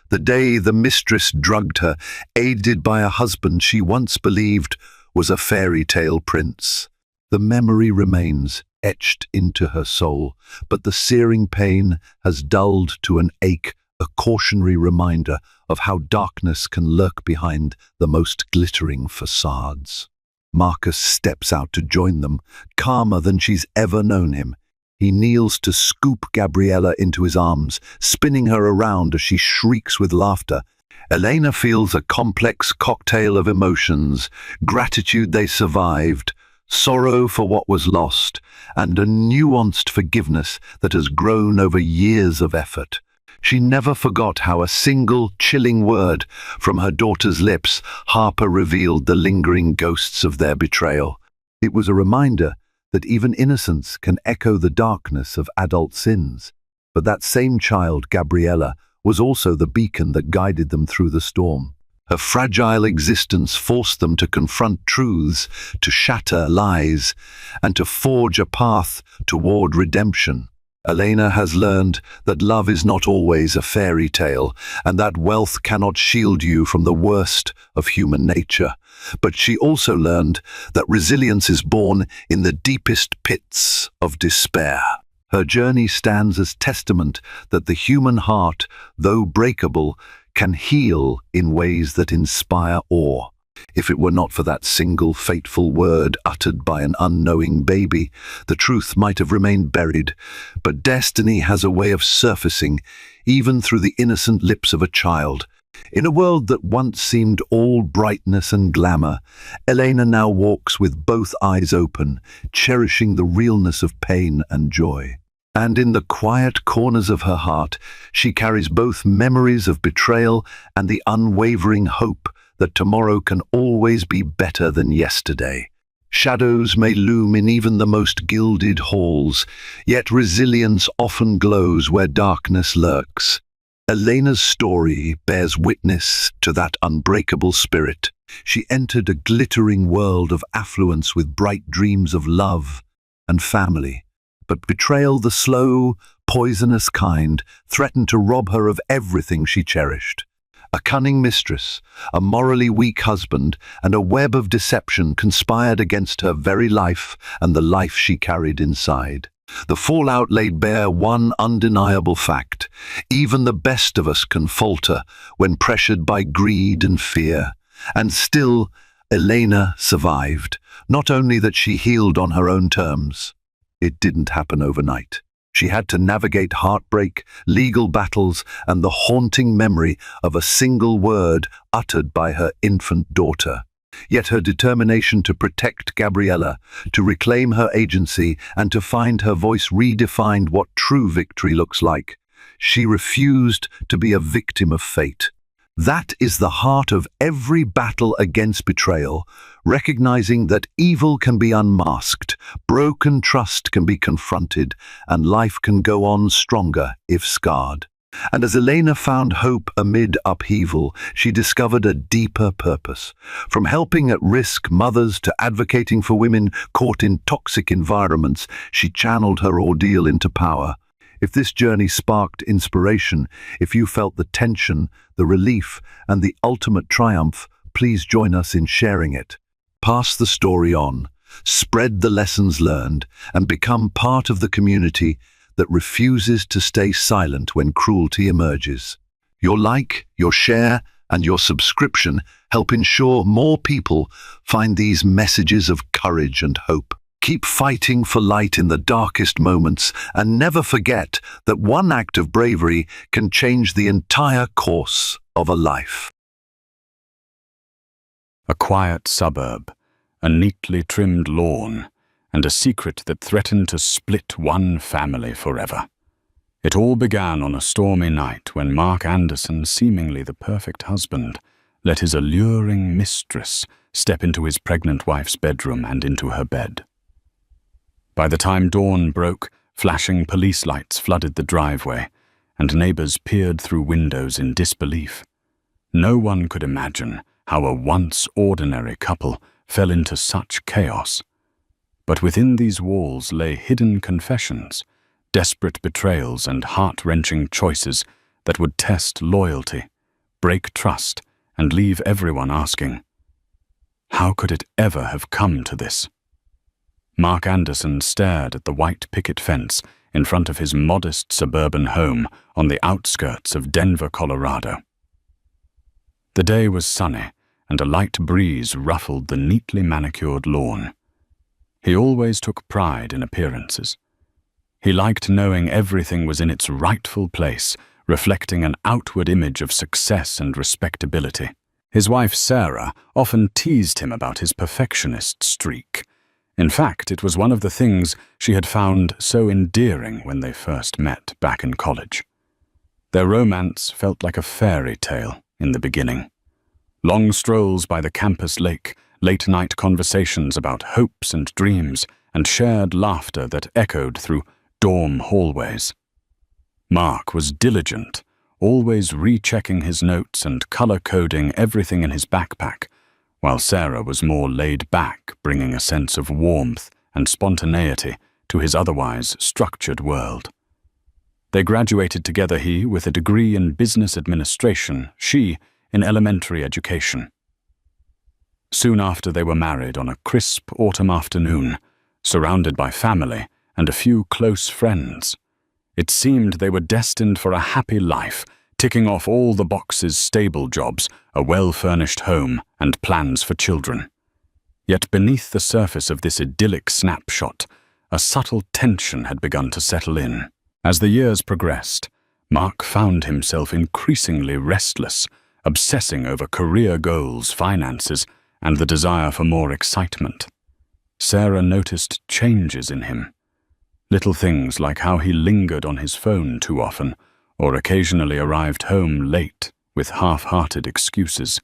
the day the mistress drugged her, aided by a husband she once believed was a fairy tale prince. The memory remains, etched into her soul, but the searing pain has dulled to an ache, a cautionary reminder of how darkness can lurk behind the most glittering facades. Marcus steps out to join them, calmer than she's ever known him. He kneels to scoop Gabriella into his arms, spinning her around as she shrieks with laughter. Elena feels a complex cocktail of emotions: gratitude they survived, sorrow for what was lost, and a nuanced forgiveness that has grown over years of effort. She never forgot how a single chilling word from her daughter's lips, Harper, revealed the lingering ghosts of their betrayal. It was a reminder that even innocence can echo the darkness of adult sins. But that same child, Gabriella, was also the beacon that guided them through the storm. Her fragile existence forced them to confront truths, to shatter lies, and to forge a path toward redemption. Elena has learned that love is not always a fairy tale, and that wealth cannot shield you from the worst of human nature. But she also learned that resilience is born in the deepest pits of despair. Her journey stands as testament that the human heart, though breakable, can heal in ways that inspire awe. If it were not for that single fateful word uttered by an unknowing baby, the truth might have remained buried. But destiny has a way of surfacing, even through the innocent lips of a child. In a world that once seemed all brightness and glamour, Elena now walks with both eyes open, cherishing the realness of pain and joy. And in the quiet corners of her heart, she carries both memories of betrayal and the unwavering hope that tomorrow can always be better than yesterday. Shadows may loom in even the most gilded halls, yet resilience often glows where darkness lurks. Elena's story bears witness to that unbreakable spirit. She entered a glittering world of affluence with bright dreams of love and family. But betrayal, the slow, poisonous kind, threatened to rob her of everything she cherished. A cunning mistress, a morally weak husband, and a web of deception conspired against her very life and the life she carried inside. The fallout laid bare one undeniable fact: even the best of us can falter when pressured by greed and fear. And still, Elena survived. Not only that she healed on her own terms. It didn't happen overnight. She had to navigate heartbreak, legal battles, and the haunting memory of a single word uttered by her infant daughter. Yet her determination to protect Gabriella, to reclaim her agency, and to find her voice redefined what true victory looks like. She refused to be a victim of fate. That is the heart of every battle against betrayal, recognizing that evil can be unmasked, broken trust can be confronted, and life can go on stronger if scarred. And as Elena found hope amid upheaval, she discovered a deeper purpose. From helping at-risk mothers to advocating for women caught in toxic environments, she channeled her ordeal into power. If this journey sparked inspiration, if you felt the tension, the relief, and the ultimate triumph, please join us in sharing it. Pass the story on, spread the lessons learned, and become part of the community that refuses to stay silent when cruelty emerges. Your like, your share, and your subscription help ensure more people find these messages of courage and hope. Keep fighting for light in the darkest moments, and never forget that one act of bravery can change the entire course of a life. A quiet suburb, a neatly trimmed lawn, and a secret that threatened to split one family forever. It all began on a stormy night when Mark Anderson, seemingly the perfect husband, let his alluring mistress step into his pregnant wife's bedroom and into her bed. By the time dawn broke, flashing police lights flooded the driveway, and neighbors peered through windows in disbelief. No one could imagine how a once ordinary couple fell into such chaos. But within these walls lay hidden confessions, desperate betrayals, and heart-wrenching choices that would test loyalty, break trust, and leave everyone asking, how could it ever have come to this? Mark Anderson stared at the white picket fence in front of his modest suburban home on the outskirts of Denver, Colorado. The day was sunny, and a light breeze ruffled the neatly manicured lawn. He always took pride in appearances. He liked knowing everything was in its rightful place, reflecting an outward image of success and respectability. His wife Sarah often teased him about his perfectionist streak. In fact, it was one of the things she had found so endearing when they first met back in college. Their romance felt like a fairy tale in the beginning. Long strolls by the campus lake, late-night conversations about hopes and dreams, and shared laughter that echoed through dorm hallways. Mark was diligent, always rechecking his notes and color-coding everything in his backpack, while Sarah was more laid back, bringing a sense of warmth and spontaneity to his otherwise structured world. They graduated together, he with a degree in business administration, she in elementary education. Soon after, they were married on a crisp autumn afternoon, surrounded by family and a few close friends. It seemed they were destined for a happy life, ticking off all the boxes: stable jobs, a well-furnished home, and plans for children. Yet beneath the surface of this idyllic snapshot, a subtle tension had begun to settle in. As the years progressed, Mark found himself increasingly restless, obsessing over career goals, finances, and the desire for more excitement. Sarah noticed changes in him. Little things like how he lingered on his phone too often, or occasionally arrived home late with half-hearted excuses.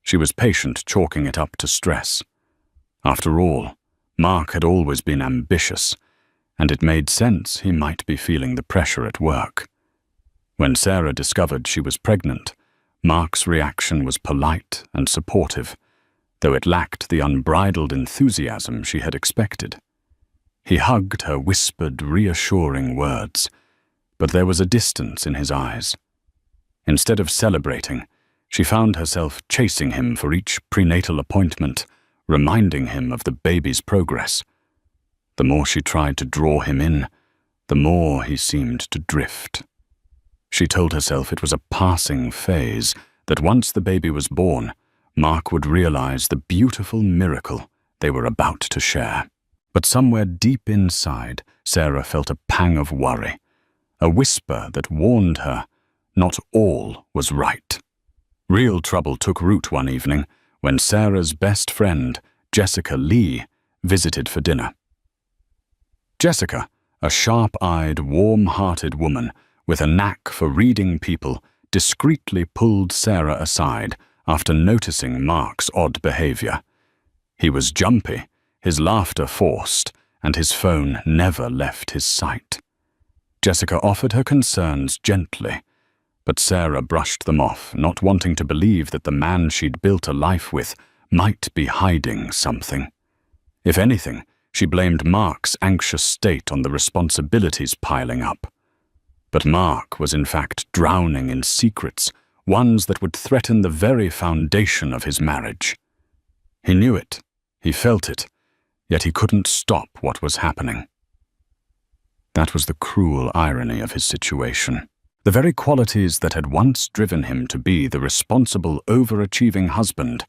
She was patient, chalking it up to stress. After all, Mark had always been ambitious, and it made sense he might be feeling the pressure at work. When Sarah discovered she was pregnant, Mark's reaction was polite and supportive, though it lacked the unbridled enthusiasm she had expected. He hugged her, whispered reassuring words, but there was a distance in his eyes. Instead of celebrating, she found herself chasing him for each prenatal appointment, reminding him of the baby's progress. The more she tried to draw him in, the more he seemed to drift. She told herself it was a passing phase, that once the baby was born, Mark would realize the beautiful miracle they were about to share. But somewhere deep inside, Sarah felt a pang of worry, a whisper that warned her not all was right. Real trouble took root one evening when Sarah's best friend, Jessica Lee, visited for dinner. Jessica, a sharp-eyed, warm-hearted woman with a knack for reading people, discreetly pulled Sarah aside after noticing Mark's odd behavior. He was jumpy, his laughter forced, and his phone never left his sight. Jessica offered her concerns gently, but Sarah brushed them off, not wanting to believe that the man she'd built a life with might be hiding something. If anything, she blamed Mark's anxious state on the responsibilities piling up. But Mark was in fact drowning in secrets, ones that would threaten the very foundation of his marriage. He knew it, he felt it, yet he couldn't stop what was happening. That was the cruel irony of his situation. The very qualities that had once driven him to be the responsible, overachieving husband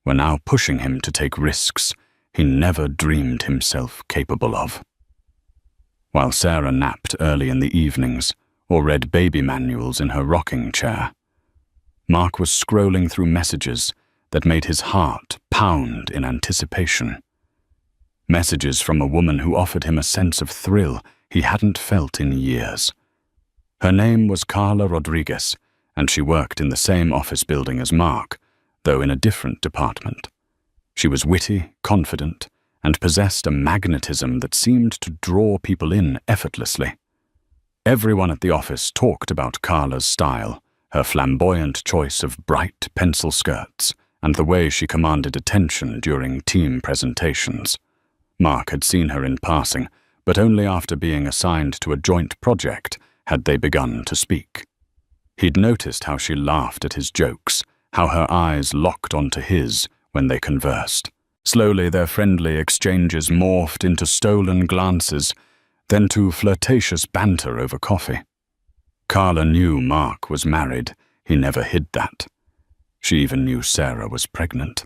were now pushing him to take risks he never dreamed himself capable of. While Sarah napped early in the evenings or read baby manuals in her rocking chair, Mark was scrolling through messages that made his heart pound in anticipation. Messages from a woman who offered him a sense of thrill he hadn't felt in years. Her name was Carla Rodriguez, and she worked in the same office building as Mark, though in a different department. She was witty, confident, and possessed a magnetism that seemed to draw people in effortlessly. Everyone at the office talked about Carla's style, her flamboyant choice of bright pencil skirts, and the way she commanded attention during team presentations. Mark had seen her in passing, but only after being assigned to a joint project had they begun to speak. He'd noticed how she laughed at his jokes, how her eyes locked onto his when they conversed. Slowly their friendly exchanges morphed into stolen glances, then to flirtatious banter over coffee. Carla knew Mark was married. He never hid that. She even knew Sarah was pregnant.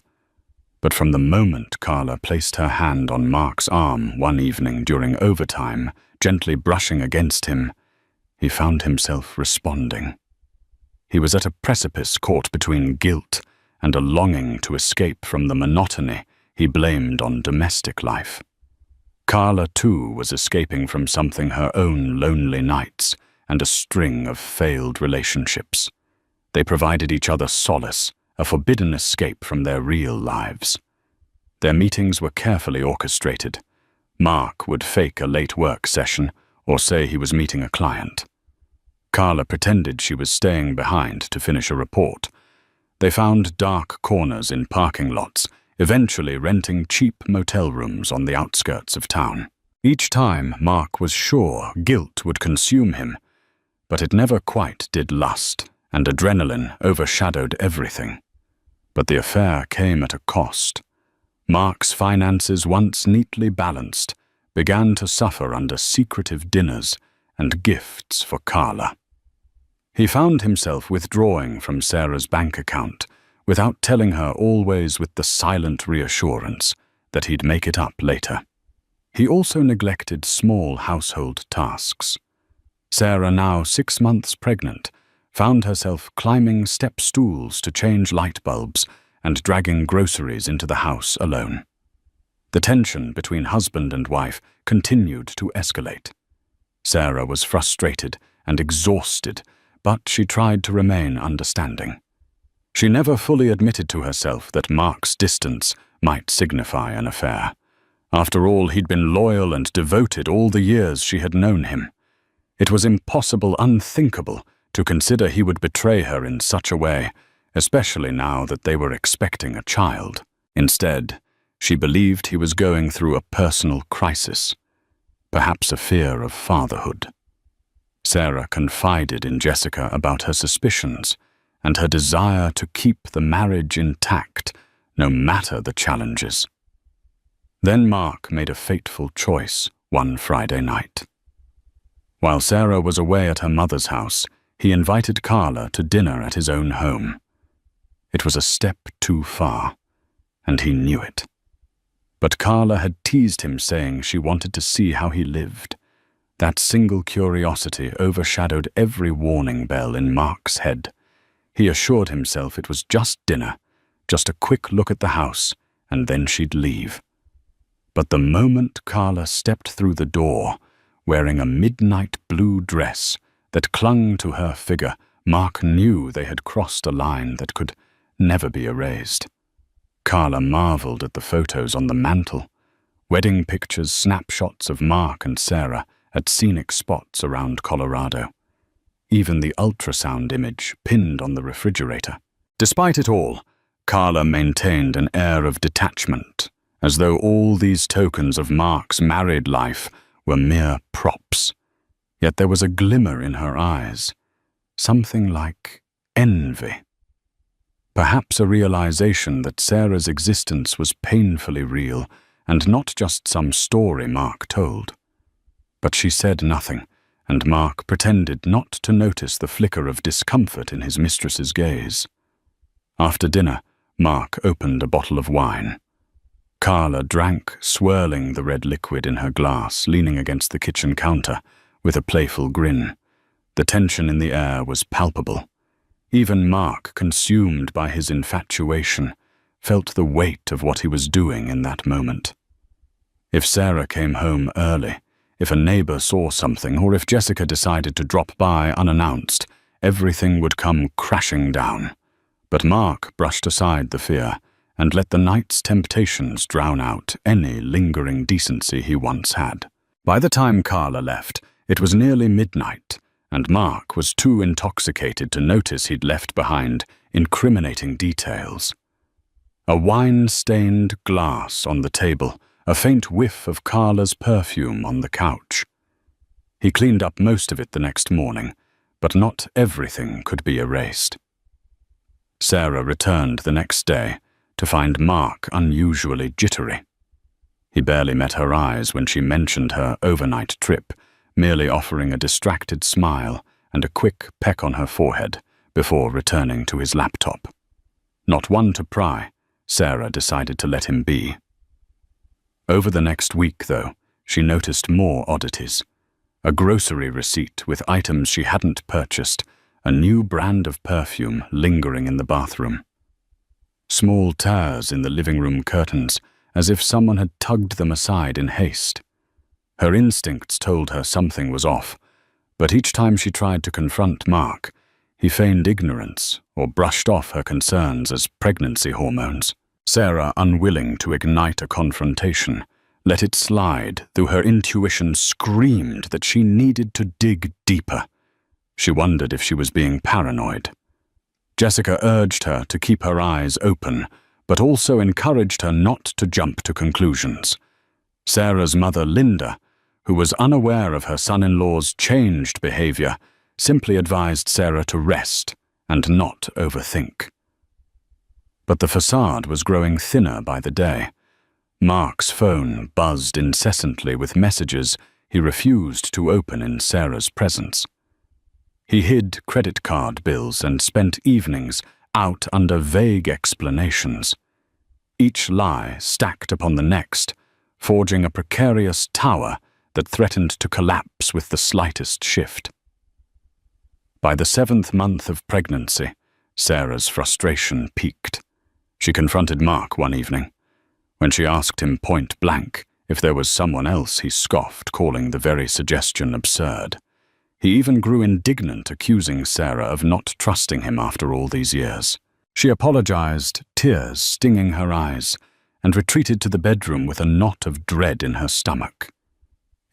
But from the moment Carla placed her hand on Mark's arm one evening during overtime, gently brushing against him, he found himself responding. He was at a precipice caught between guilt and a longing to escape from the monotony he blamed on domestic life. Carla, too, was escaping from something: her own lonely nights and a string of failed relationships. They provided each other solace, a forbidden escape from their real lives. Their meetings were carefully orchestrated. Mark would fake a late work session or say he was meeting a client. Carla pretended she was staying behind to finish a report. They found dark corners in parking lots, eventually renting cheap motel rooms on the outskirts of town. Each time, Mark was sure guilt would consume him, but it never quite did. Lust and adrenaline overshadowed everything. But the affair came at a cost. Mark's finances, once neatly balanced, began to suffer under secretive dinners and gifts for Carla. He found himself withdrawing from Sarah's bank account without telling her, always with the silent reassurance that he'd make it up later. He also neglected small household tasks. Sarah, now 6 months pregnant, found herself climbing step stools to change light bulbs and dragging groceries into the house alone. The tension between husband and wife continued to escalate. Sarah was frustrated and exhausted, but she tried to remain understanding. She never fully admitted to herself that Mark's distance might signify an affair. After all, he'd been loyal and devoted all the years she had known him. It was impossible, unthinkable, to consider he would betray her in such a way, especially now that they were expecting a child. Instead, she believed he was going through a personal crisis, perhaps a fear of fatherhood. Sarah confided in Jessica about her suspicions and her desire to keep the marriage intact, no matter the challenges. Then Mark made a fateful choice one Friday night. While Sarah was away at her mother's house, he invited Carla to dinner at his own home. It was a step too far, and he knew it. But Carla had teased him, saying she wanted to see how he lived. That single curiosity overshadowed every warning bell in Mark's head. He assured himself it was just dinner, just a quick look at the house, and then she'd leave. But the moment Carla stepped through the door, wearing a midnight blue dress that clung to her figure, Mark knew they had crossed a line that could never be erased. Carla marveled at the photos on the mantel, wedding pictures, snapshots of Mark and Sarah at scenic spots around Colorado. Even the ultrasound image pinned on the refrigerator. Despite it all, Carla maintained an air of detachment, as though all these tokens of Mark's married life were mere props. Yet there was a glimmer in her eyes, something like envy. Perhaps a realization that Sarah's existence was painfully real and not just some story Mark told. But she said nothing, and Mark pretended not to notice the flicker of discomfort in his mistress's gaze. After dinner, Mark opened a bottle of wine. Carla drank, swirling the red liquid in her glass, leaning against the kitchen counter, with a playful grin. The tension in the air was palpable. Even Mark, consumed by his infatuation, felt the weight of what he was doing in that moment. If Sarah came home early, if a neighbor saw something, or if Jessica decided to drop by unannounced, everything would come crashing down. But Mark brushed aside the fear and let the night's temptations drown out any lingering decency he once had. By the time Carla left, it was nearly midnight, and Mark was too intoxicated to notice he'd left behind incriminating details. A wine-stained glass on the table, a faint whiff of Carla's perfume on the couch. He cleaned up most of it the next morning, but not everything could be erased. Sarah returned the next day to find Mark unusually jittery. He barely met her eyes when she mentioned her overnight trip, merely offering a distracted smile and a quick peck on her forehead before returning to his laptop. Not one to pry, Sarah decided to let him be. Over the next week, though, she noticed more oddities. A grocery receipt with items she hadn't purchased, a new brand of perfume lingering in the bathroom. Small tears in the living room curtains, as if someone had tugged them aside in haste. Her instincts told her something was off, but each time she tried to confront Mark, he feigned ignorance or brushed off her concerns as pregnancy hormones. Sarah, unwilling to ignite a confrontation, let it slide, though her intuition screamed that she needed to dig deeper. She wondered if she was being paranoid. Jessica urged her to keep her eyes open, but also encouraged her not to jump to conclusions. Sarah's mother, Linda, who was unaware of her son-in-law's changed behavior, simply advised Sarah to rest and not overthink. But the facade was growing thinner by the day. Mark's phone buzzed incessantly with messages he refused to open in Sarah's presence. He hid credit card bills and spent evenings out under vague explanations. Each lie stacked upon the next, forging a precarious tower that threatened to collapse with the slightest shift. By the 7th month of pregnancy, Sarah's frustration peaked. She confronted Mark one evening. When she asked him point blank if there was someone else, he scoffed, calling the very suggestion absurd. He even grew indignant, accusing Sarah of not trusting him after all these years. She apologized, tears stinging her eyes, and retreated to the bedroom with a knot of dread in her stomach.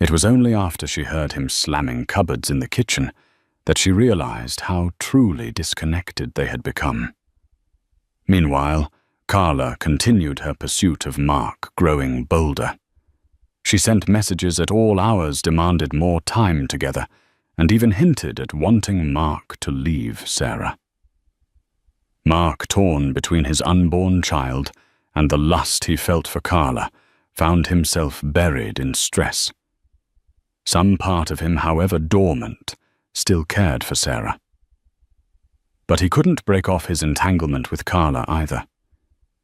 It was only after she heard him slamming cupboards in the kitchen that she realized how truly disconnected they had become. Meanwhile, Carla continued her pursuit of Mark, growing bolder. She sent messages at all hours, demanded more time together, and even hinted at wanting Mark to leave Sarah. Mark, torn between his unborn child and the lust he felt for Carla, found himself buried in stress. Some part of him, however dormant, still cared for Sarah. But he couldn't break off his entanglement with Carla either.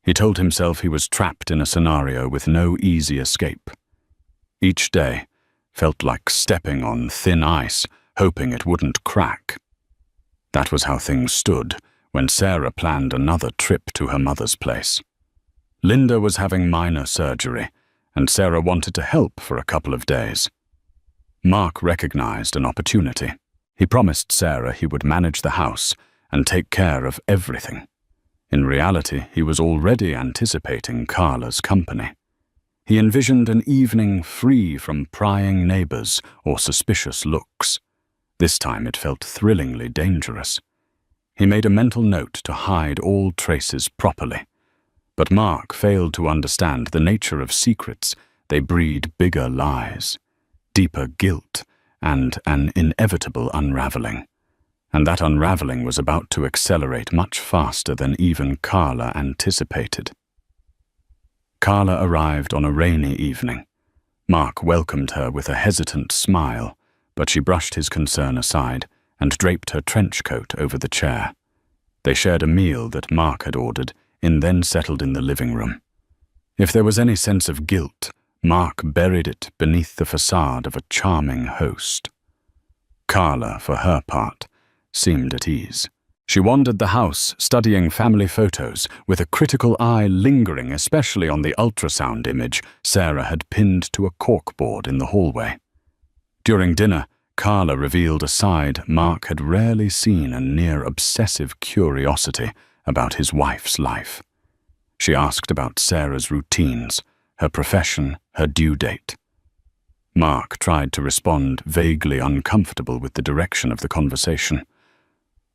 He told himself he was trapped in a scenario with no easy escape. Each day felt like stepping on thin ice, hoping it wouldn't crack. That was how things stood when Sarah planned another trip to her mother's place. Linda was having minor surgery, and Sarah wanted to help for a couple of days. Mark recognized an opportunity. He promised Sarah he would manage the house and take care of everything. In reality, he was already anticipating Carla's company. He envisioned an evening free from prying neighbors or suspicious looks. This time it felt thrillingly dangerous. He made a mental note to hide all traces properly. But Mark failed to understand the nature of secrets. They breed bigger lies, deeper guilt, and an inevitable unraveling. And that unraveling was about to accelerate much faster than even Carla anticipated. Carla arrived on a rainy evening. Mark welcomed her with a hesitant smile, but she brushed his concern aside and draped her trench coat over the chair. They shared a meal that Mark had ordered and then settled in the living room. If there was any sense of guilt, Mark buried it beneath the facade of a charming host. Carla, for her part, seemed at ease. She wandered the house, studying family photos, with a critical eye lingering especially on the ultrasound image Sarah had pinned to a corkboard in the hallway. During dinner, Carla revealed a side Mark had rarely seen, a near-obsessive curiosity about his wife's life. She asked about Sarah's routines, her profession, her due date. Mark tried to respond, vaguely uncomfortable with the direction of the conversation.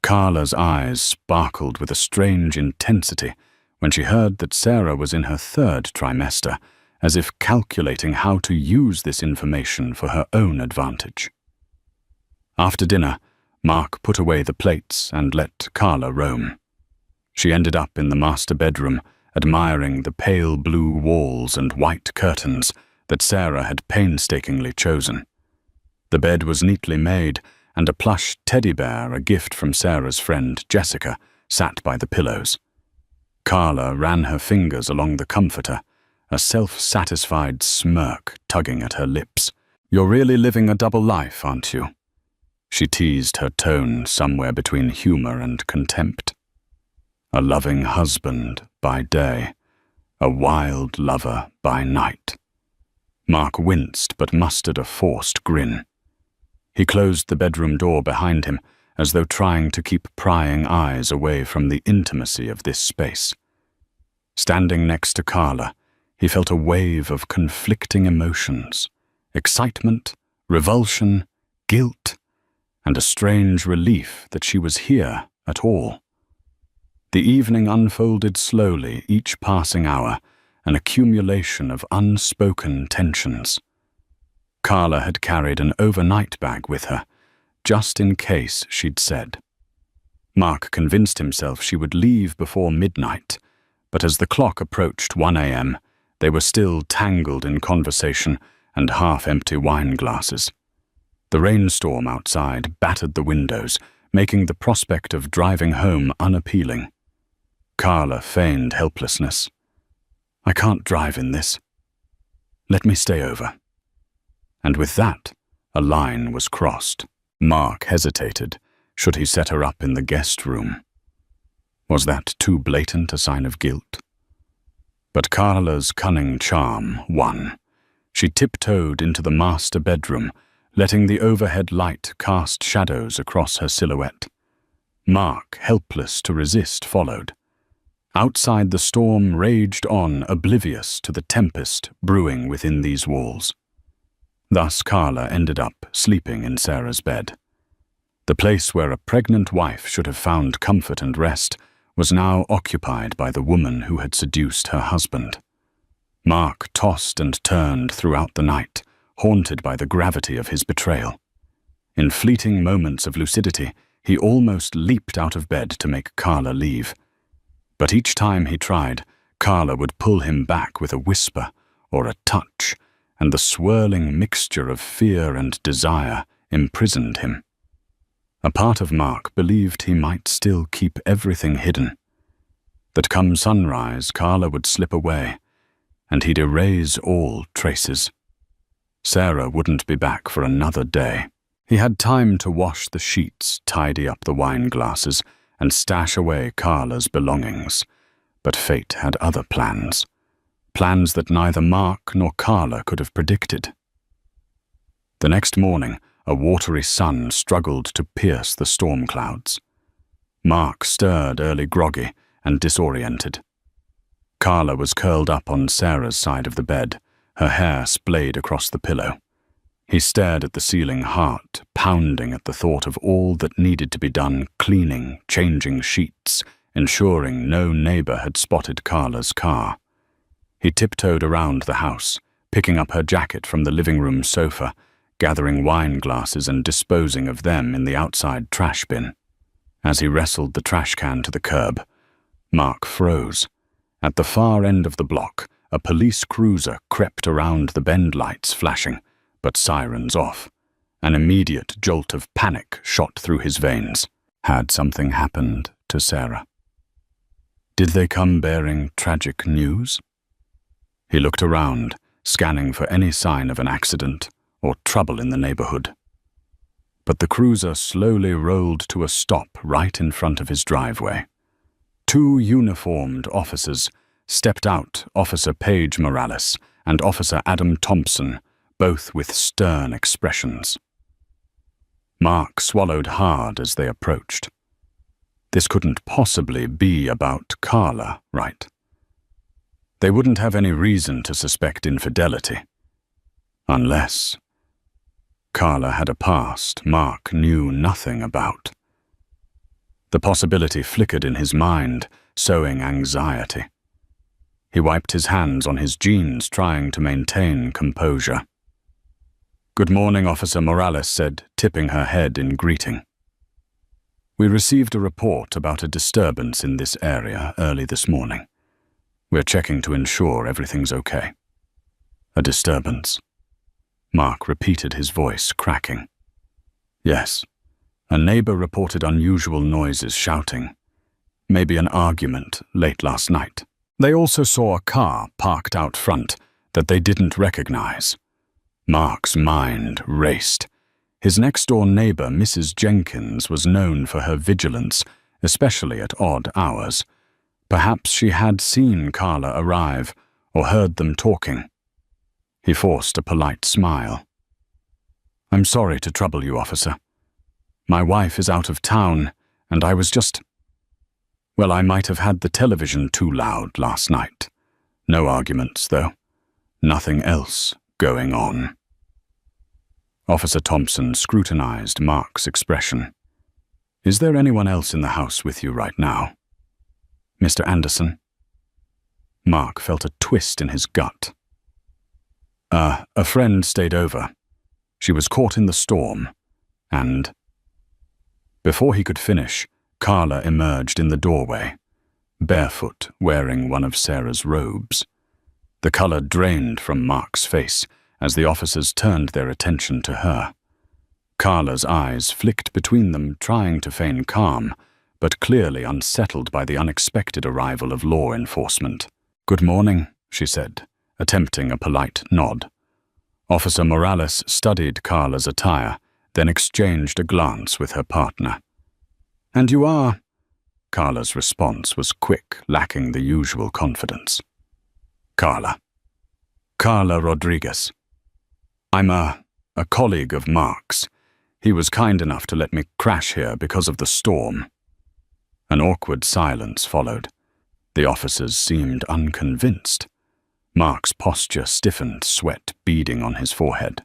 Carla's eyes sparkled with a strange intensity when she heard that Sarah was in her 3rd trimester, as if calculating how to use this information for her own advantage. After dinner, Mark put away the plates and let Carla roam. She ended up in the master bedroom, admiring the pale blue walls and white curtains that Sarah had painstakingly chosen. The bed was neatly made, and a plush teddy bear, a gift from Sarah's friend Jessica, sat by the pillows. Carla ran her fingers along the comforter, a self-satisfied smirk tugging at her lips. "You're really living a double life, aren't you?" She teased, her tone somewhere between humor and contempt. A loving husband by day, a wild lover by night. Mark winced but mustered a forced grin. He closed the bedroom door behind him, as though trying to keep prying eyes away from the intimacy of this space. Standing next to Carla, he felt a wave of conflicting emotions: excitement, revulsion, guilt, and a strange relief that she was here at all. The evening unfolded slowly, each passing hour, an accumulation of unspoken tensions. Carla had carried an overnight bag with her, just in case, she'd said. Mark convinced himself she would leave before midnight, but as the clock approached 1 a.m., they were still tangled in conversation and half-empty wine glasses. The rainstorm outside battered the windows, making the prospect of driving home unappealing. Carla feigned helplessness. "I can't drive in this. Let me stay over." And with that, a line was crossed. Mark hesitated. Should he set her up in the guest room? Was that too blatant a sign of guilt? But Carla's cunning charm won. She tiptoed into the master bedroom, letting the overhead light cast shadows across her silhouette. Mark, helpless to resist, followed. Outside, the storm raged on, oblivious to the tempest brewing within these walls. Thus Carla ended up sleeping in Sarah's bed. The place where a pregnant wife should have found comfort and rest was now occupied by the woman who had seduced her husband. Mark tossed and turned throughout the night, haunted by the gravity of his betrayal. In fleeting moments of lucidity, he almost leaped out of bed to make Carla leave. But each time he tried, Carla would pull him back with a whisper or a touch, and the swirling mixture of fear and desire imprisoned him. A part of Mark believed he might still keep everything hidden, that come sunrise Carla would slip away, and he'd erase all traces. Sarah wouldn't be back for another day. He had time to wash the sheets, tidy up the wine glasses, and stash away Carla's belongings. But fate had other plans. Plans that neither Mark nor Carla could have predicted. The next morning, a watery sun struggled to pierce the storm clouds. Mark stirred early groggy and disoriented. Carla was curled up on Sarah's side of the bed, her hair splayed across the pillow. He stared at the ceiling, heart pounding at the thought of all that needed to be done, cleaning, changing sheets, ensuring no neighbor had spotted Carla's car. He tiptoed around the house, picking up her jacket from the living room sofa, gathering wine glasses and disposing of them in the outside trash bin. As he wrestled the trash can to the curb, Mark froze. At the far end of the block, a police cruiser crept around, the bend lights flashing, but sirens off. An immediate jolt of panic shot through his veins. Had something happened to Sarah? Did they come bearing tragic news? He looked around, scanning for any sign of an accident or trouble in the neighborhood. But the cruiser slowly rolled to a stop right in front of his driveway. Two uniformed officers stepped out, Officer Paige Morales and Officer Adam Thompson, both with stern expressions. Mark swallowed hard as they approached. This couldn't possibly be about Carla, right? They wouldn't have any reason to suspect infidelity. Unless Carla had a past Mark knew nothing about. The possibility flickered in his mind, sowing anxiety. He wiped his hands on his jeans, trying to maintain composure. "Good morning," Officer Morales said, tipping her head in greeting. "We received a report about a disturbance in this area early this morning. We're checking to ensure everything's okay." "A disturbance?" Mark repeated, his voice cracking. "Yes. A neighbor reported unusual noises, shouting. Maybe an argument late last night. They also saw a car parked out front that they didn't recognize." Mark's mind raced. His next-door neighbor, Mrs. Jenkins, was known for her vigilance, especially at odd hours. Perhaps she had seen Carla arrive or heard them talking. He forced a polite smile. "I'm sorry to trouble you, officer. My wife is out of town, and I was just... Well, I might have had the television too loud last night. No arguments, though. Nothing else going on." Officer Thompson scrutinized Mark's expression. "Is there anyone else in the house with you right now?" "Mr. Anderson?" Mark felt a twist in his gut. A friend stayed over. She was caught in the storm, and..." Before he could finish, Carla emerged in the doorway, barefoot, wearing one of Sarah's robes. The color drained from Mark's face as the officers turned their attention to her. Carla's eyes flicked between them, trying to feign calm, but clearly unsettled by the unexpected arrival of law enforcement. "Good morning," she said, attempting a polite nod. Officer Morales studied Carla's attire, then exchanged a glance with her partner. "And you are..." Carla's response was quick, lacking the usual confidence. "Carla Rodriguez. I'm a colleague of Mark's. He was kind enough to let me crash here because of the storm." An awkward silence followed. The officers seemed unconvinced. Mark's posture stiffened, sweat beading on his forehead.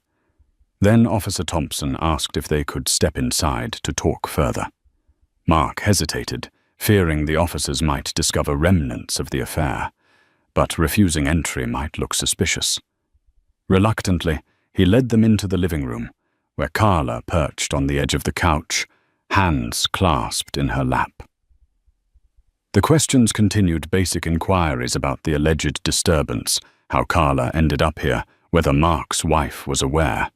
Then Officer Thompson asked if they could step inside to talk further. Mark hesitated, fearing the officers might discover remnants of the affair, but refusing entry might look suspicious. Reluctantly, he led them into the living room, where Carla perched on the edge of the couch, hands clasped in her lap. The questions continued basic inquiries about the alleged disturbance, how Carla ended up here, whether Mark's wife was aware.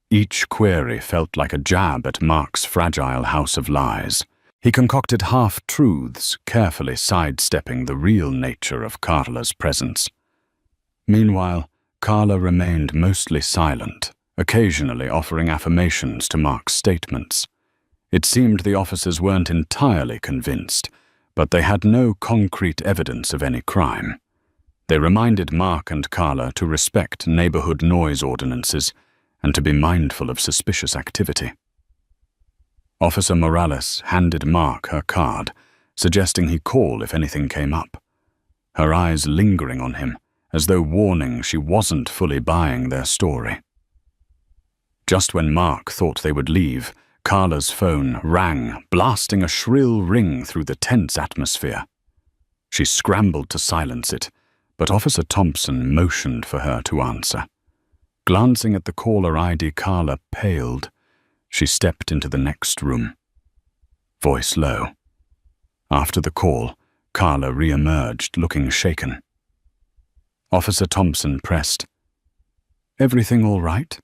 Each query felt like a jab at Mark's fragile house of lies. He concocted half-truths, carefully sidestepping the real nature of Carla's presence. Meanwhile, Carla remained mostly silent, occasionally offering affirmations to Mark's statements. It seemed the officers weren't entirely convinced, but they had no concrete evidence of any crime. They reminded Mark and Carla to respect neighborhood noise ordinances and to be mindful of suspicious activity. Officer Morales handed Mark her card, suggesting he call if anything came up, her eyes lingering on him, as though warning she wasn't fully buying their story. Just when Mark thought they would leave, Carla's phone rang, blasting a shrill ring through the tense atmosphere. She scrambled to silence it, but Officer Thompson motioned for her to answer. Glancing at the caller ID, Carla paled. She stepped into the next room. Voice low. After the call, Carla re-emerged, looking shaken. Officer Thompson pressed, "Everything all right?"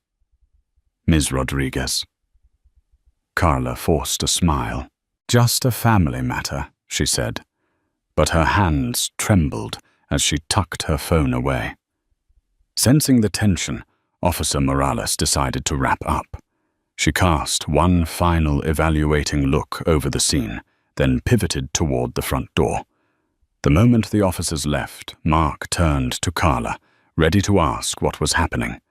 "Ms. Rodriguez." Carla forced a smile. "Just a family matter," she said, but her hands trembled as she tucked her phone away. Sensing the tension, Officer Morales decided to wrap up. She cast one final evaluating look over the scene, then pivoted toward the front door. The moment the officers left, Mark turned to Carla, ready to ask what was happening.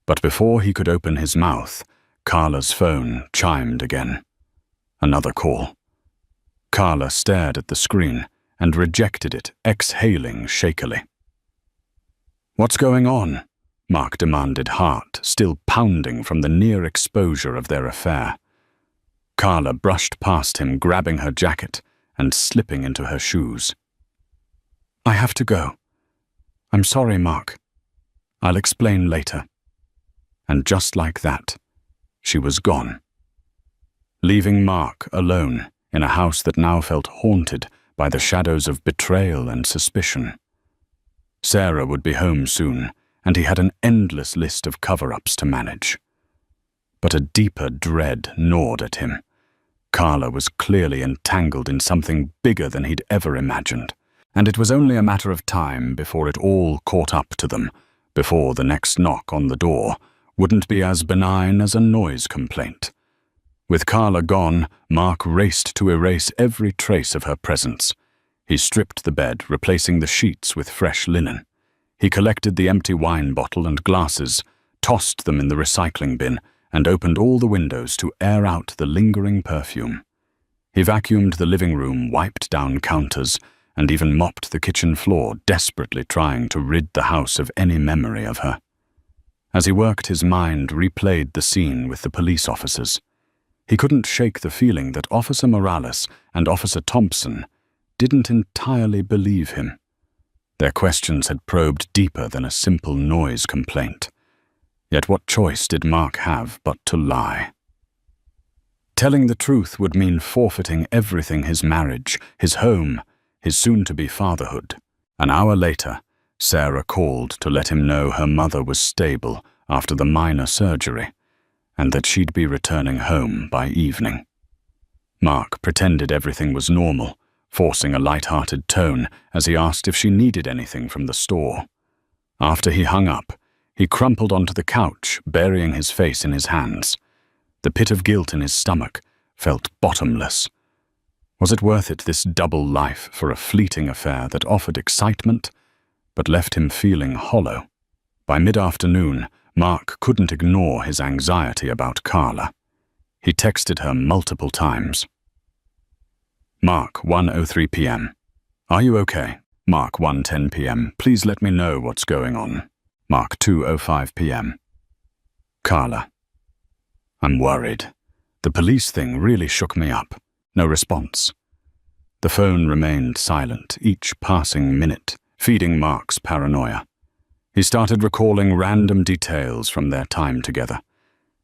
But before he could open his mouth, Carla's phone chimed again. Another call. Carla stared at the screen and rejected it, exhaling shakily. "What's going on?" Mark demanded, heart still pounding from the near exposure of their affair. Carla brushed past him, grabbing her jacket and slipping into her shoes. "I have to go. I'm sorry, Mark. I'll explain later." And just like that, she was gone, leaving Mark alone in a house that now felt haunted by the shadows of betrayal and suspicion. Sarah would be home soon, and he had an endless list of cover-ups to manage. But a deeper dread gnawed at him. Carla was clearly entangled in something bigger than he'd ever imagined, and it was only a matter of time before it all caught up to them, before the next knock on the door wouldn't be as benign as a noise complaint. With Carla gone, Mark raced to erase every trace of her presence. He stripped the bed, replacing the sheets with fresh linen. He collected the empty wine bottle and glasses, tossed them in the recycling bin, and opened all the windows to air out the lingering perfume. He vacuumed the living room, wiped down counters, and even mopped the kitchen floor, desperately trying to rid the house of any memory of her. As he worked, his mind replayed the scene with the police officers. He couldn't shake the feeling that Officer Morales and Officer Thompson didn't entirely believe him. Their questions had probed deeper than a simple noise complaint. Yet what choice did Mark have but to lie? Telling the truth would mean forfeiting everything: his marriage, his home, his soon-to-be fatherhood. An hour later, Sarah called to let him know her mother was stable after the minor surgery, and that she'd be returning home by evening. Mark pretended everything was normal, forcing a light-hearted tone as he asked if she needed anything from the store. After he hung up, he crumpled onto the couch, burying his face in his hands. The pit of guilt in his stomach felt bottomless. Was it worth it, this double life, for a fleeting affair that offered excitement but left him feeling hollow? By mid-afternoon, Mark couldn't ignore his anxiety about Carla. He texted her multiple times. Mark, 1:03 p.m. Are you okay? Mark, 1:10 p.m. Please let me know what's going on. Mark, 2:05 p.m. Carla. I'm worried. The police thing really shook me up. No response. The phone remained silent, each passing minute, feeding Mark's paranoia. He started recalling random details from their time together.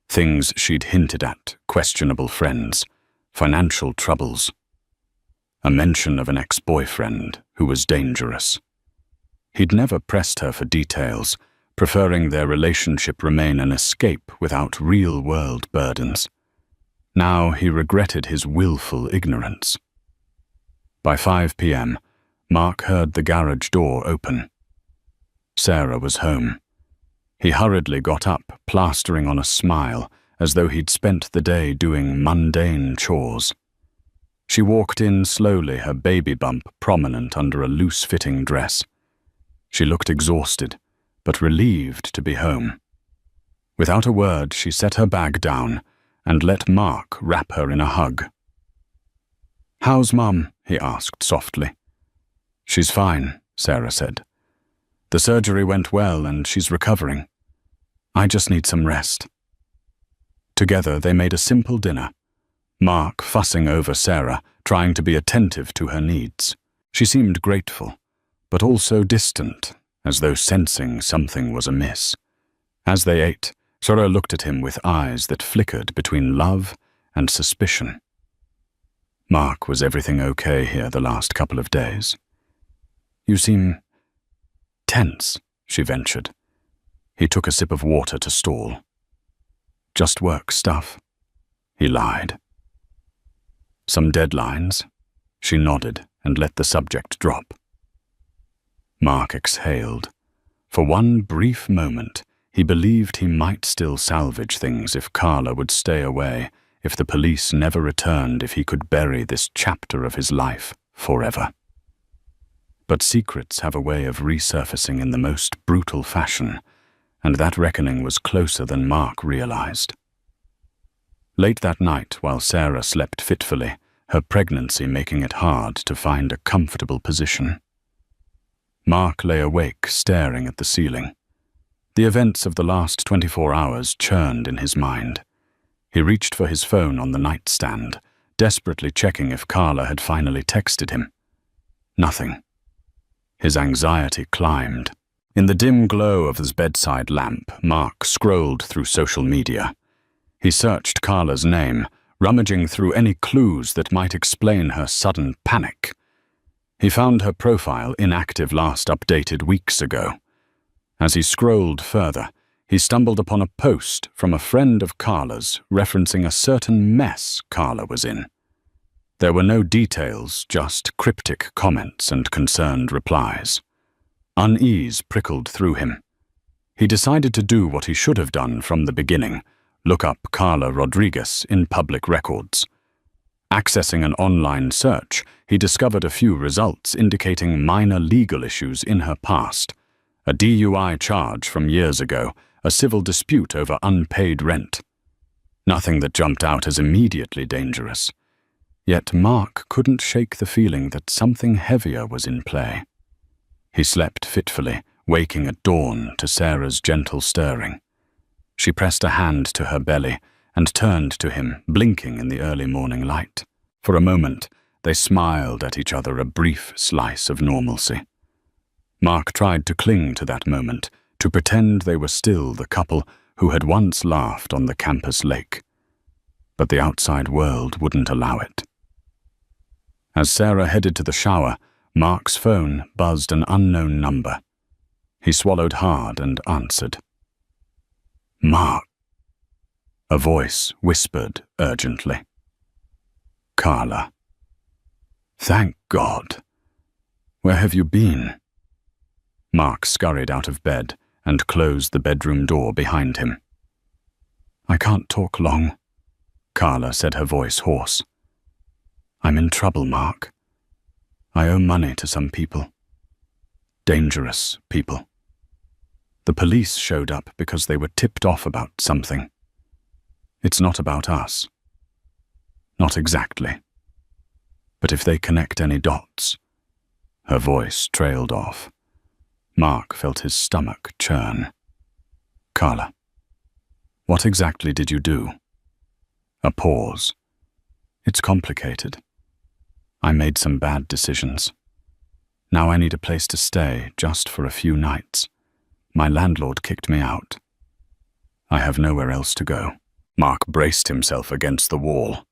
Things she'd hinted at, questionable friends, financial troubles. A mention of an ex-boyfriend who was dangerous. He'd never pressed her for details, preferring their relationship remain an escape without real-world burdens. Now he regretted his willful ignorance. By 5 p.m., Mark heard the garage door open. Sarah was home. He hurriedly got up, plastering on a smile, as though he'd spent the day doing mundane chores. She walked in slowly, her baby bump prominent under a loose-fitting dress. She looked exhausted, but relieved to be home. Without a word, she set her bag down and let Mark wrap her in a hug. "How's Mum?" he asked softly. "She's fine," Sarah said. "The surgery went well and she's recovering. I just need some rest." Together they made a simple dinner, Mark fussing over Sarah, trying to be attentive to her needs. She seemed grateful, but also distant, as though sensing something was amiss. As they ate, Sarah looked at him with eyes that flickered between love and suspicion. "Mark, was everything okay here the last couple of days?" "You seem tense," she ventured. He took a sip of water to stall. "Just work stuff," he lied. "Some deadlines?" She nodded and let the subject drop. Mark exhaled. For one brief moment, he believed he might still salvage things if Carla would stay away, if the police never returned, if he could bury this chapter of his life forever. But secrets have a way of resurfacing in the most brutal fashion, and that reckoning was closer than Mark realized. Late that night, while Sarah slept fitfully, her pregnancy making it hard to find a comfortable position, Mark lay awake, staring at the ceiling. The events of the last 24 hours churned in his mind. He reached for his phone on the nightstand, desperately checking if Carla had finally texted him. Nothing. His anxiety climbed. In the dim glow of his bedside lamp, Mark scrolled through social media. He searched Carla's name, rummaging through any clues that might explain her sudden panic. He found her profile inactive, last updated weeks ago. As he scrolled further, he stumbled upon a post from a friend of Carla's referencing a certain mess Carla was in. There were no details, just cryptic comments and concerned replies. Unease prickled through him. He decided to do what he should have done from the beginning, look up Carla Rodriguez in public records. Accessing an online search, he discovered a few results indicating minor legal issues in her past. A DUI charge from years ago, a civil dispute over unpaid rent. Nothing that jumped out as immediately dangerous. Yet Mark couldn't shake the feeling that something heavier was in play. He slept fitfully, waking at dawn to Sarah's gentle stirring. She pressed a hand to her belly and turned to him, blinking in the early morning light. For a moment, they smiled at each other, a brief slice of normalcy. Mark tried to cling to that moment, to pretend they were still the couple who had once laughed on the campus lake. But the outside world wouldn't allow it. As Sarah headed to the shower, Mark's phone buzzed an unknown number. He swallowed hard and answered. "Mark." A voice whispered urgently. "Carla." "Thank God. Where have you been?" Mark scurried out of bed and closed the bedroom door behind him. "I can't talk long," Carla said, her voice hoarse. "I'm in trouble, Mark. I owe money to some people. Dangerous people. The police showed up because they were tipped off about something. It's not about us. Not exactly. But if they connect any dots..." Her voice trailed off. Mark felt his stomach churn. "Carla, what exactly did you do?" A pause. "It's complicated. I made some bad decisions. Now I need a place to stay, just for a few nights. My landlord kicked me out. I have nowhere else to go." Mark braced himself against the wall.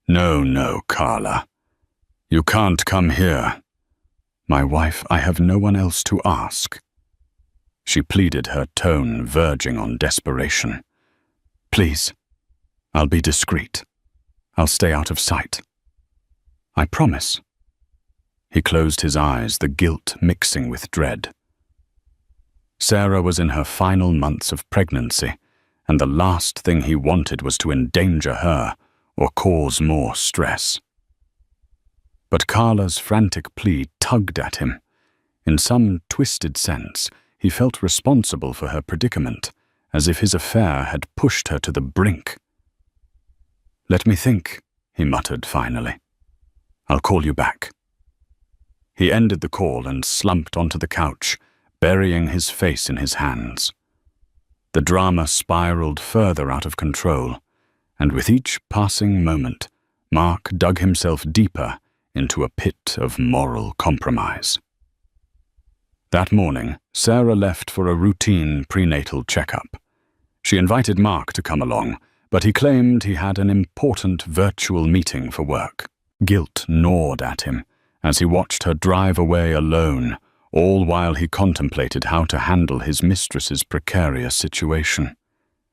No, Carla. You can't come here." "My wife, I have no one else to ask." She pleaded, her tone verging on desperation. "Please, I'll be discreet. I'll stay out of sight. I promise." He closed his eyes, the guilt mixing with dread. Sarah was in her final months of pregnancy, and the last thing he wanted was to endanger her or cause more stress. But Carla's frantic plea tugged at him. In some twisted sense, he felt responsible for her predicament, as if his affair had pushed her to the brink. "Let me think," he muttered finally. "I'll call you back." He ended the call and slumped onto the couch, burying his face in his hands. The drama spiraled further out of control, and with each passing moment, Mark dug himself deeper into a pit of moral compromise. That morning, Sarah left for a routine prenatal checkup. She invited Mark to come along, but he claimed he had an important virtual meeting for work. Guilt gnawed at him as he watched her drive away alone, all while he contemplated how to handle his mistress's precarious situation.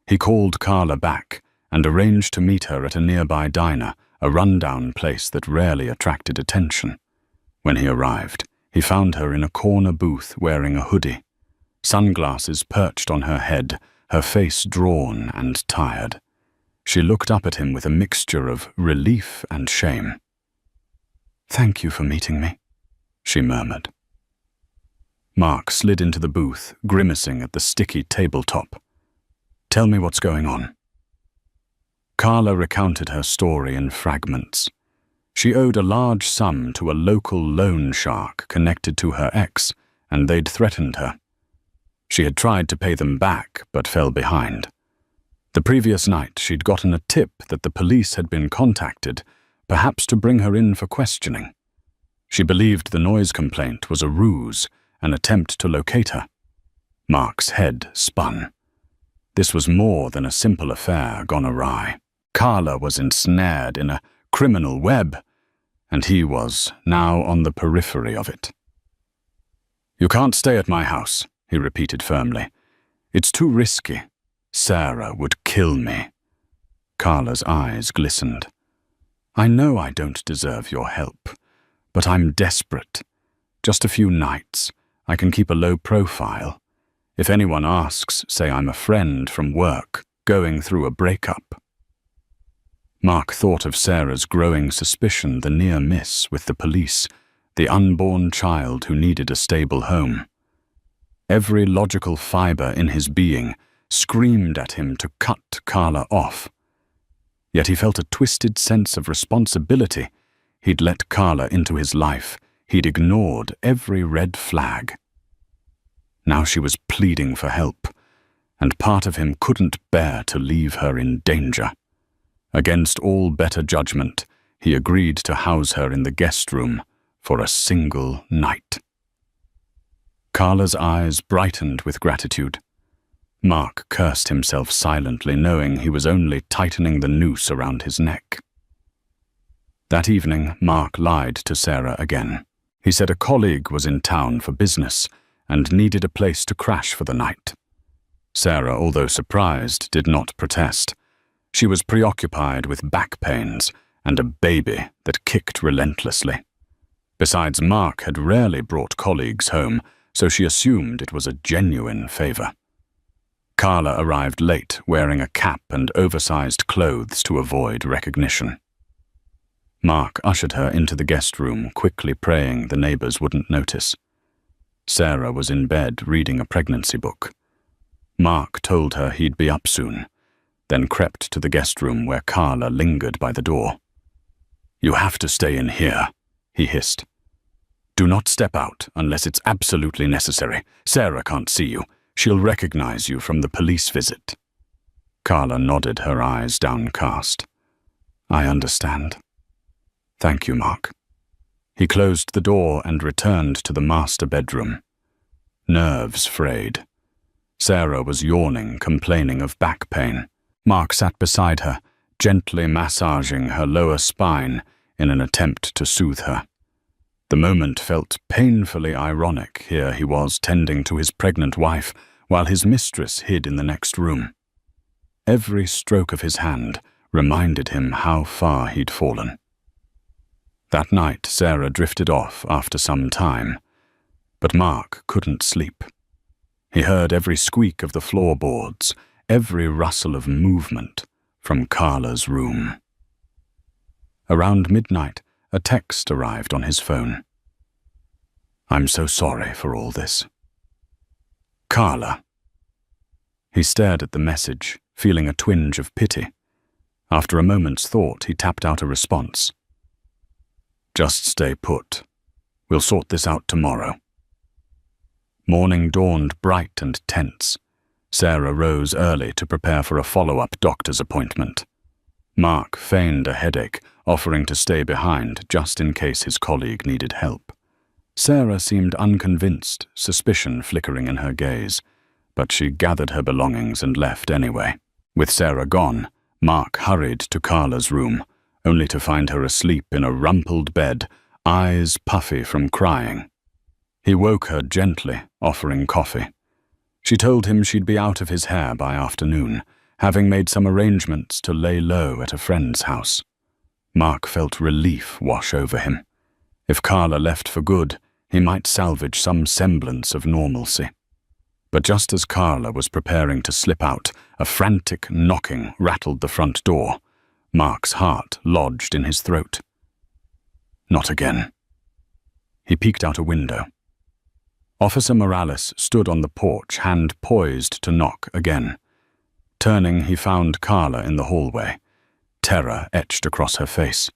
He called Carla back and arranged to meet her at a nearby diner, a rundown place that rarely attracted attention. When he arrived, he found her in a corner booth wearing a hoodie, sunglasses perched on her head, her face drawn and tired. She looked up at him with a mixture of relief and shame. "Thank you for meeting me," she murmured. Mark slid into the booth, grimacing at the sticky tabletop. "Tell me what's going on." Carla recounted her story in fragments. She owed a large sum to a local loan shark connected to her ex, and they'd threatened her. She had tried to pay them back, but fell behind. The previous night, she'd gotten a tip that the police had been contacted, perhaps to bring her in for questioning. She believed the noise complaint was a ruse, an attempt to locate her. Mark's head spun. This was more than a simple affair gone awry. Carla was ensnared in a criminal web, and he was now on the periphery of it. "You can't stay at my house," he repeated firmly. "It's too risky. Sarah would kill me." Carla's eyes glistened. "I know I don't deserve your help, but I'm desperate. Just a few nights. I can keep a low profile. If anyone asks, say I'm a friend from work, going through a breakup." Mark thought of Sarah's growing suspicion, the near miss with the police, the unborn child who needed a stable home. Every logical fiber in his being screamed at him to cut Carla off. Yet he felt a twisted sense of responsibility. He'd let Carla into his life. He'd ignored every red flag. Now she was pleading for help, and part of him couldn't bear to leave her in danger. Against all better judgment, he agreed to house her in the guest room for a single night. Carla's eyes brightened with gratitude. Mark cursed himself silently, knowing he was only tightening the noose around his neck. That evening, Mark lied to Sarah again. He said a colleague was in town for business and needed a place to crash for the night. Sarah, although surprised, did not protest. She was preoccupied with back pains and a baby that kicked relentlessly. Besides, Mark had rarely brought colleagues home, so she assumed it was a genuine favor. Carla arrived late, wearing a cap and oversized clothes to avoid recognition. Mark ushered her into the guest room, quickly praying the neighbors wouldn't notice. Sarah was in bed reading a pregnancy book. Mark told her he'd be up soon, then crept to the guest room where Carla lingered by the door. "You have to stay in here," he hissed. "Do not step out unless it's absolutely necessary. Sarah can't see you. She'll recognize you from the police visit." Carla nodded, her eyes downcast. "I understand. Thank you, Mark." He closed the door and returned to the master bedroom. Nerves frayed. Sarah was yawning, complaining of back pain. Mark sat beside her, gently massaging her lower spine in an attempt to soothe her. The moment felt painfully ironic. Here he was tending to his pregnant wife, while his mistress hid in the next room. Every stroke of his hand reminded him how far he'd fallen. That night, Sarah drifted off after some time, but Mark couldn't sleep. He heard every squeak of the floorboards, every rustle of movement from Carla's room. Around midnight, a text arrived on his phone. "I'm so sorry for all this. Carla." He stared at the message, feeling a twinge of pity. After a moment's thought, he tapped out a response. "Just stay put. We'll sort this out tomorrow." Morning dawned bright and tense. Sarah rose early to prepare for a follow-up doctor's appointment. Mark feigned a headache, offering to stay behind just in case his colleague needed help. Sarah seemed unconvinced, suspicion flickering in her gaze, but she gathered her belongings and left anyway. With Sarah gone, Mark hurried to Carla's room, only to find her asleep in a rumpled bed, eyes puffy from crying. He woke her gently, offering coffee. She told him she'd be out of his hair by afternoon, having made some arrangements to lay low at a friend's house. Mark felt relief wash over him. If Carla left for good, he might salvage some semblance of normalcy. But just as Carla was preparing to slip out, a frantic knocking rattled the front door. Mark's heart lodged in his throat. Not again. He peeked out a window. Officer Morales stood on the porch, hand poised to knock again. Turning, he found Carla in the hallway. Terror etched across her face.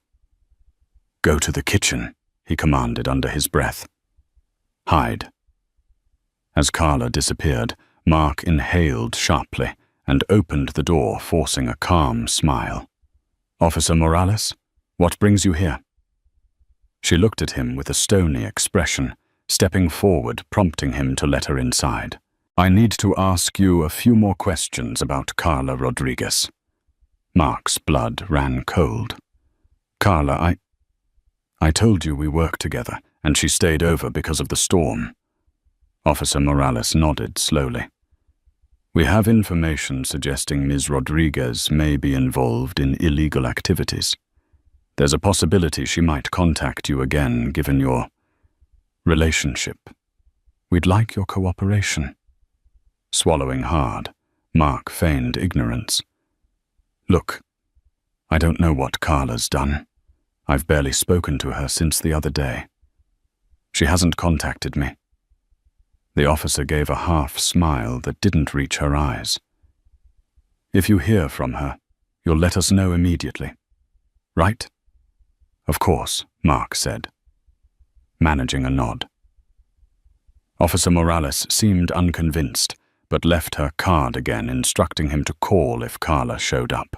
"Go to the kitchen," he commanded under his breath. "Hide." As Carla disappeared, Mark inhaled sharply and opened the door, forcing a calm smile. "Officer Morales, what brings you here?" She looked at him with a stony expression, stepping forward, prompting him to let her inside. "I need to ask you a few more questions about Carla Rodriguez." Mark's blood ran cold. "Carla, I told you we worked together, and she stayed over because of the storm." Officer Morales nodded slowly. "We have information suggesting Ms. Rodriguez may be involved in illegal activities. There's a possibility she might contact you again, given your relationship. We'd like your cooperation." Swallowing hard, Mark feigned ignorance. "Look, I don't know what Carla's done. I've barely spoken to her since the other day. She hasn't contacted me." The officer gave a half smile that didn't reach her eyes. "If you hear from her, you'll let us know immediately, right?" "Of course," Mark said, managing a nod. Officer Morales seemed unconvinced, but left her card again, instructing him to call if Carla showed up.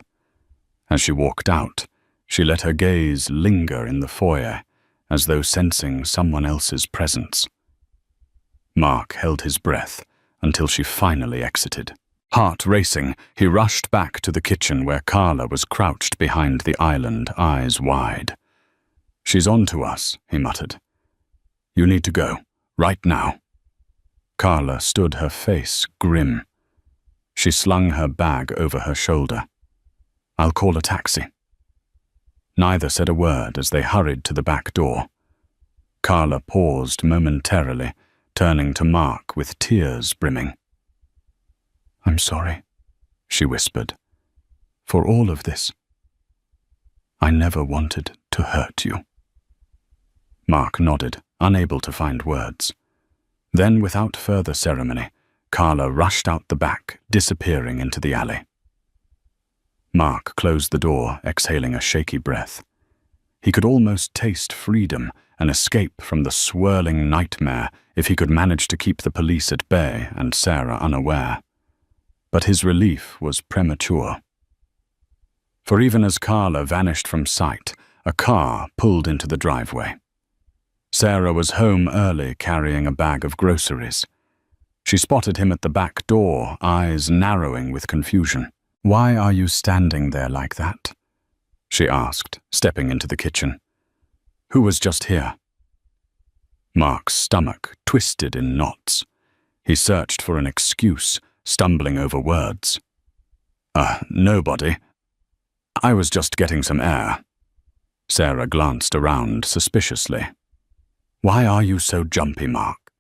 As she walked out, she let her gaze linger in the foyer, as though sensing someone else's presence. Mark held his breath until she finally exited. Heart racing, he rushed back to the kitchen where Carla was crouched behind the island, eyes wide. "She's on to us," he muttered. "You need to go, right now." Carla stood, her face grim. She slung her bag over her shoulder. "I'll call a taxi." Neither said a word as they hurried to the back door. Carla paused momentarily, turning to Mark with tears brimming. "I'm sorry," she whispered, "for all of this. I never wanted to hurt you." Mark nodded, unable to find words. Then, without further ceremony, Carla rushed out the back, disappearing into the alley. Mark closed the door, exhaling a shaky breath. He could almost taste freedom, an escape from the swirling nightmare, if he could manage to keep the police at bay and Sarah unaware. But his relief was premature. For even as Carla vanished from sight, a car pulled into the driveway. Sarah was home early, carrying a bag of groceries. She spotted him at the back door, eyes narrowing with confusion. "Why are you standing there like that?" she asked, stepping into the kitchen. "Who was just here?" Mark's stomach twisted in knots. He searched for an excuse, stumbling over words. Nobody. I was just getting some air." Sarah glanced around suspiciously. "Why are you so jumpy, Mark?"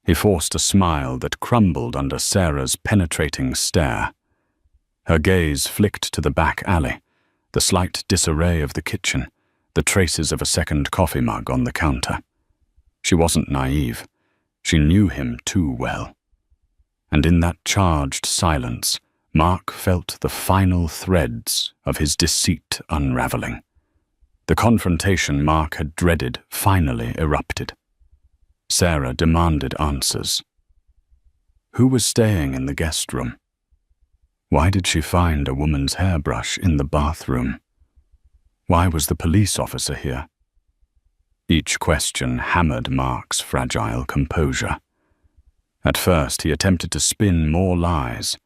He forced a smile that crumbled under Sarah's penetrating stare. Her gaze flicked to the back alley, the slight disarray of the kitchen, the traces of a second coffee mug on the counter. She wasn't naive. She knew him too well. And in that charged silence, Mark felt the final threads of his deceit unraveling. The confrontation Mark had dreaded finally erupted. Sarah demanded answers. Who was staying in the guest room? Why did she find a woman's hairbrush in the bathroom? Why was the police officer here? Each question hammered Mark's fragile composure. At first, he attempted to spin more lies,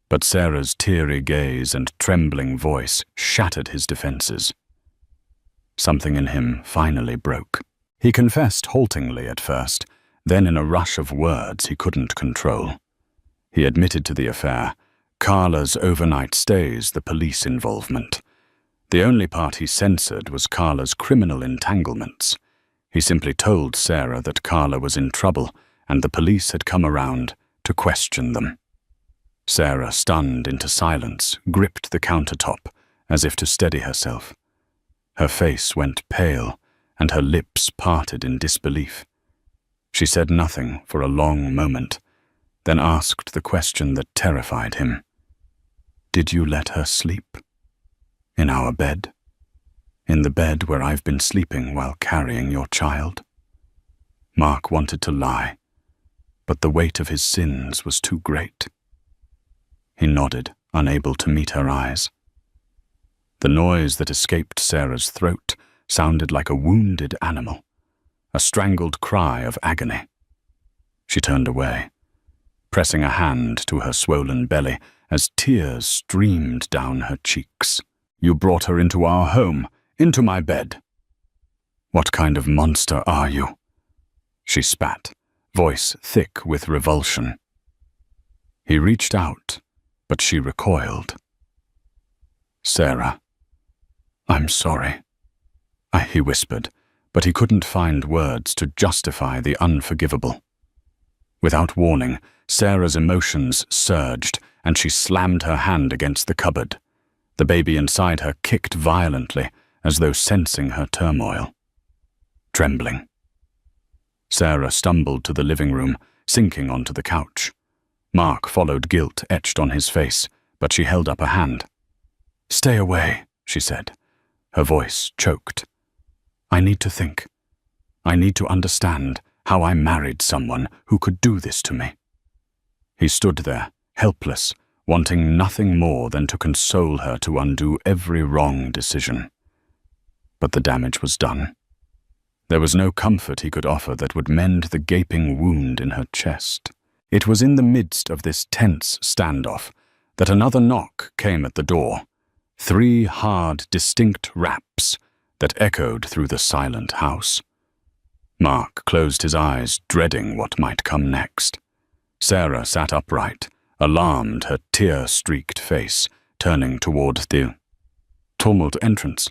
but Sarah's teary gaze and trembling voice shattered his defenses. Something in him finally broke. He confessed haltingly at first, then in a rush of words he couldn't control. He admitted to the affair, Carla's overnight stays, the police involvement. The only part he censored was Carla's criminal entanglements. He simply told Sarah that Carla was in trouble and the police had come around to question them. Sarah, stunned into silence, gripped the countertop as if to steady herself. Her face went pale and her lips parted in disbelief. She said nothing for a long moment, then asked the question that terrified him. "Did you let her sleep? In our bed? In the bed where I've been sleeping while carrying your child?" Mark wanted to lie, but the weight of his sins was too great. He nodded, unable to meet her eyes. The noise that escaped Sarah's throat sounded like a wounded animal, a strangled cry of agony. She turned away, pressing a hand to her swollen belly as tears streamed down her cheeks. "You brought her into our home, into my bed. What kind of monster are you?" she spat, voice thick with revulsion. He reached out, but she recoiled. "Sarah, I'm sorry," he whispered, but he couldn't find words to justify the unforgivable. Without warning, Sarah's emotions surged, and she slammed her hand against the cupboard. The baby inside her kicked violently, as though sensing her turmoil. Trembling, Sarah stumbled to the living room, sinking onto the couch. Mark followed, guilt etched on his face, but she held up a hand. "Stay away," she said, her voice choked. "I need to think. I need to understand how I married someone who could do this to me." He stood there, helpless, wanting nothing more than to console her to undo every wrong decision. But the damage was done. There was no comfort he could offer that would mend the gaping wound in her chest. It was in the midst of this tense standoff that another knock came at the door. 3 hard, distinct raps that echoed through the silent house. Mark closed his eyes, dreading what might come next. Sarah sat upright, alarmed, her tear-streaked face turning toward the tumult entrance.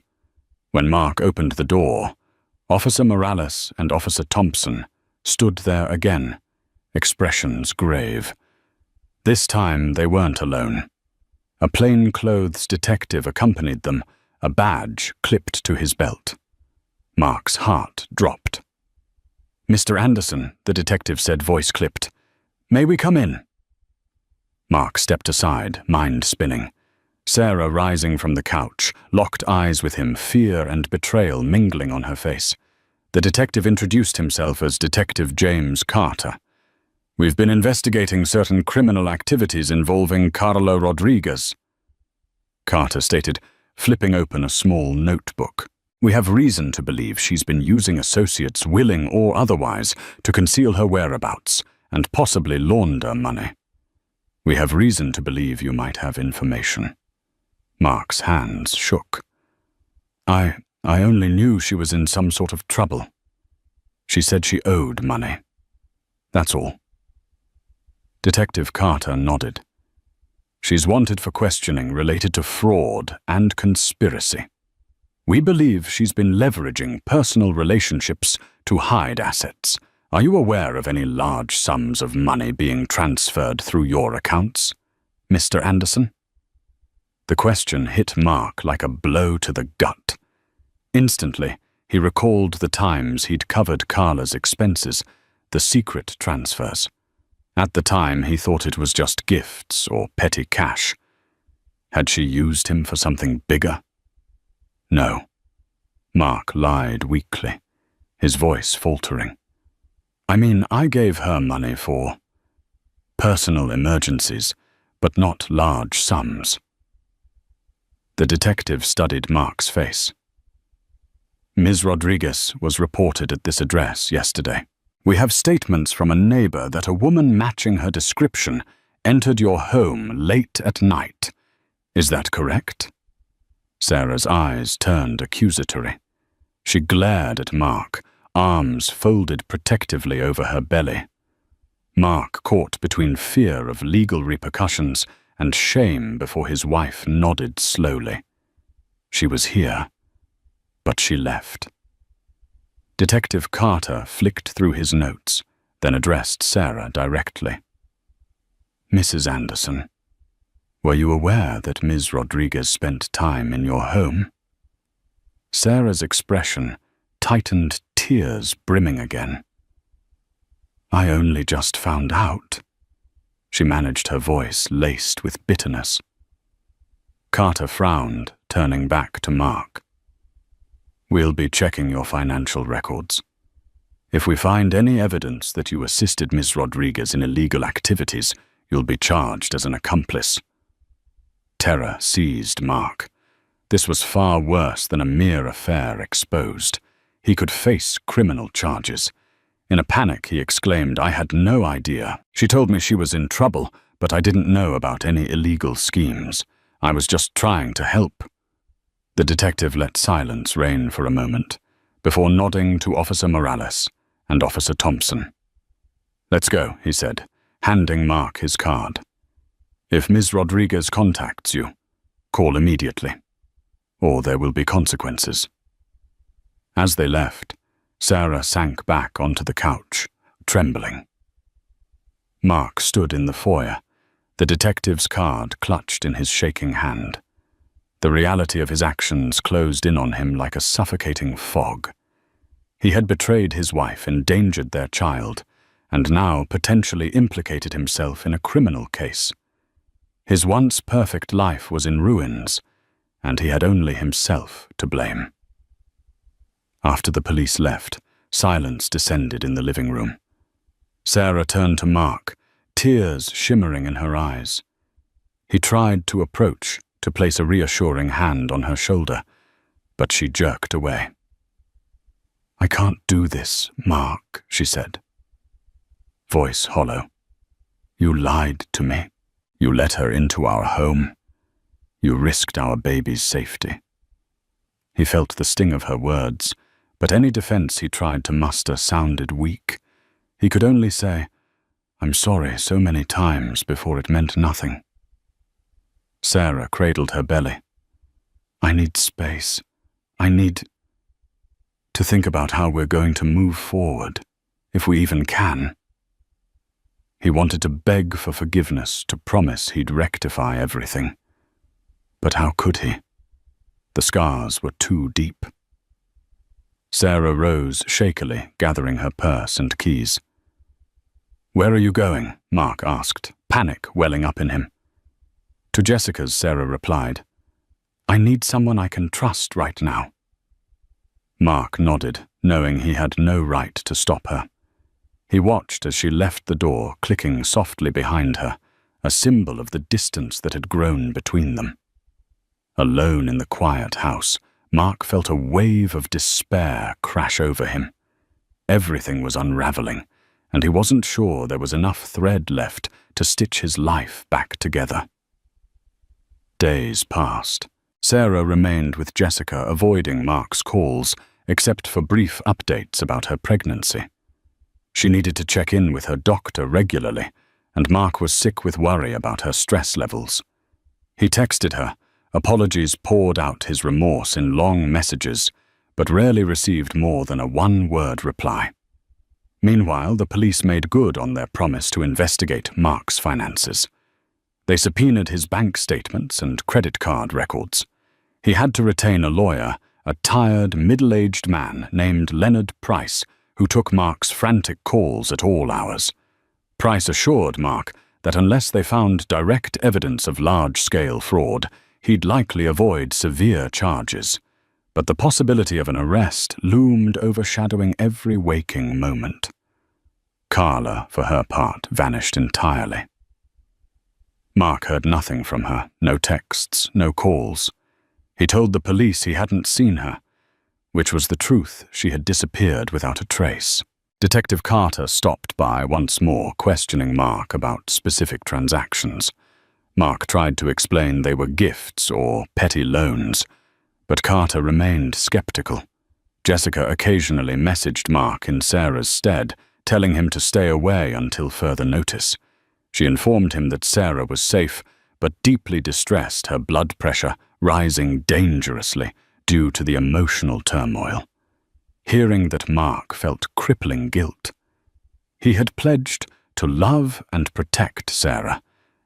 When Mark opened the door, Officer Morales and Officer Thompson stood there again, expressions grave. This time they weren't alone. A plainclothes detective accompanied them, a badge clipped to his belt. Mark's heart dropped. "Mr. Anderson," the detective said, voice clipped. "May we come in?" Mark stepped aside, mind spinning. Sarah, rising from the couch, locked eyes with him, fear and betrayal mingling on her face. The detective introduced himself as Detective James Carter. "We've been investigating certain criminal activities involving Carlo Rodriguez," Carter stated, flipping open a small notebook. "We have reason to believe she's been using associates, willing or otherwise, to conceal her whereabouts and possibly launder money. We have reason to believe you might have information." Mark's hands shook. I only knew she was in some sort of trouble. She said she owed money. That's all." Detective Carter nodded. "She's wanted for questioning related to fraud and conspiracy. We believe she's been leveraging personal relationships to hide assets. Are you aware of any large sums of money being transferred through your accounts, Mr. Anderson?" The question hit Mark like a blow to the gut. Instantly, he recalled the times he'd covered Carla's expenses, the secret transfers. At the time, he thought it was just gifts or petty cash. Had she used him for something bigger? No. Mark lied weakly, his voice faltering. "I mean, I gave her money for personal emergencies, but not large sums." The detective studied Mark's face. "Ms. Rodriguez was reported at this address yesterday. We have statements from a neighbor that a woman matching her description entered your home late at night. Is that correct?" Sarah's eyes turned accusatory. She glared at Mark, arms folded protectively over her belly. Mark caught between fear of legal repercussions and shame before his wife nodded slowly. She was here, but she left. Detective Carter flicked through his notes, then addressed Sarah directly. "Mrs. Anderson, were you aware that Ms. Rodriguez spent time in your home?" Sarah's expression tightened, tears brimming again. "I only just found out." She managed her voice laced with bitterness. Carter frowned, turning back to Mark. "We'll be checking your financial records. If we find any evidence that you assisted Ms. Rodriguez in illegal activities, you'll be charged as an accomplice." Terror seized Mark. This was far worse than a mere affair exposed. He could face criminal charges. In a panic, he exclaimed, "I had no idea. She told me she was in trouble, but I didn't know about any illegal schemes. I was just trying to help." The detective let silence reign for a moment, before nodding to Officer Morales and Officer Thompson. "Let's go," he said, handing Mark his card. "If Ms. Rodriguez contacts you, call immediately, or there will be consequences." As they left, Sarah sank back onto the couch, trembling. Mark stood in the foyer, the detective's card clutched in his shaking hand. The reality of his actions closed in on him like a suffocating fog. He had betrayed his wife, endangered their child, and now potentially implicated himself in a criminal case. His once perfect life was in ruins, and he had only himself to blame. After the police left, silence descended in the living room. Sarah turned to Mark, tears shimmering in her eyes. He tried to approach, to place a reassuring hand on her shoulder, but she jerked away. "I can't do this, Mark," she said. Voice hollow. "You lied to me. You let her into our home. You risked our baby's safety." He felt the sting of her words, but any defense he tried to muster sounded weak. He could only say, "I'm sorry so many times," before it meant nothing. Sarah cradled her belly. "I need space. I need to think about how we're going to move forward, if we even can." He wanted to beg for forgiveness, to promise he'd rectify everything. But how could he? The scars were too deep. Sarah rose shakily, gathering her purse and keys. "Where are you going?" Mark asked, panic welling up in him. To Jessica's, Sarah replied, "I need someone I can trust right now." Mark nodded, knowing he had no right to stop her. He watched as she left the door, clicking softly behind her, a symbol of the distance that had grown between them. Alone in the quiet house, Mark felt a wave of despair crash over him. Everything was unraveling, and he wasn't sure there was enough thread left to stitch his life back together. Days passed. Sarah remained with Jessica, avoiding Mark's calls, except for brief updates about her pregnancy. She needed to check in with her doctor regularly, and Mark was sick with worry about her stress levels. He texted her, apologies poured out his remorse in long messages, but rarely received more than a one-word reply. Meanwhile, the police made good on their promise to investigate Mark's finances. They subpoenaed his bank statements and credit card records. He had to retain a lawyer, a tired, middle-aged man named Leonard Price, who took Mark's frantic calls at all hours. Price assured Mark that unless they found direct evidence of large-scale fraud, he'd likely avoid severe charges. But the possibility of an arrest loomed, overshadowing every waking moment. Carla, for her part, vanished entirely. Mark heard nothing from her, no texts, no calls. He told the police he hadn't seen her, which was the truth. She had disappeared without a trace. Detective Carter stopped by once more, questioning Mark about specific transactions. Mark tried to explain they were gifts or petty loans, but Carter remained skeptical. Jessica occasionally messaged Mark in Sarah's stead, telling him to stay away until further notice. She informed him that Sarah was safe, but deeply distressed, her blood pressure rising dangerously due to the emotional turmoil. Hearing that Mark felt crippling guilt. He had pledged to love and protect Sarah,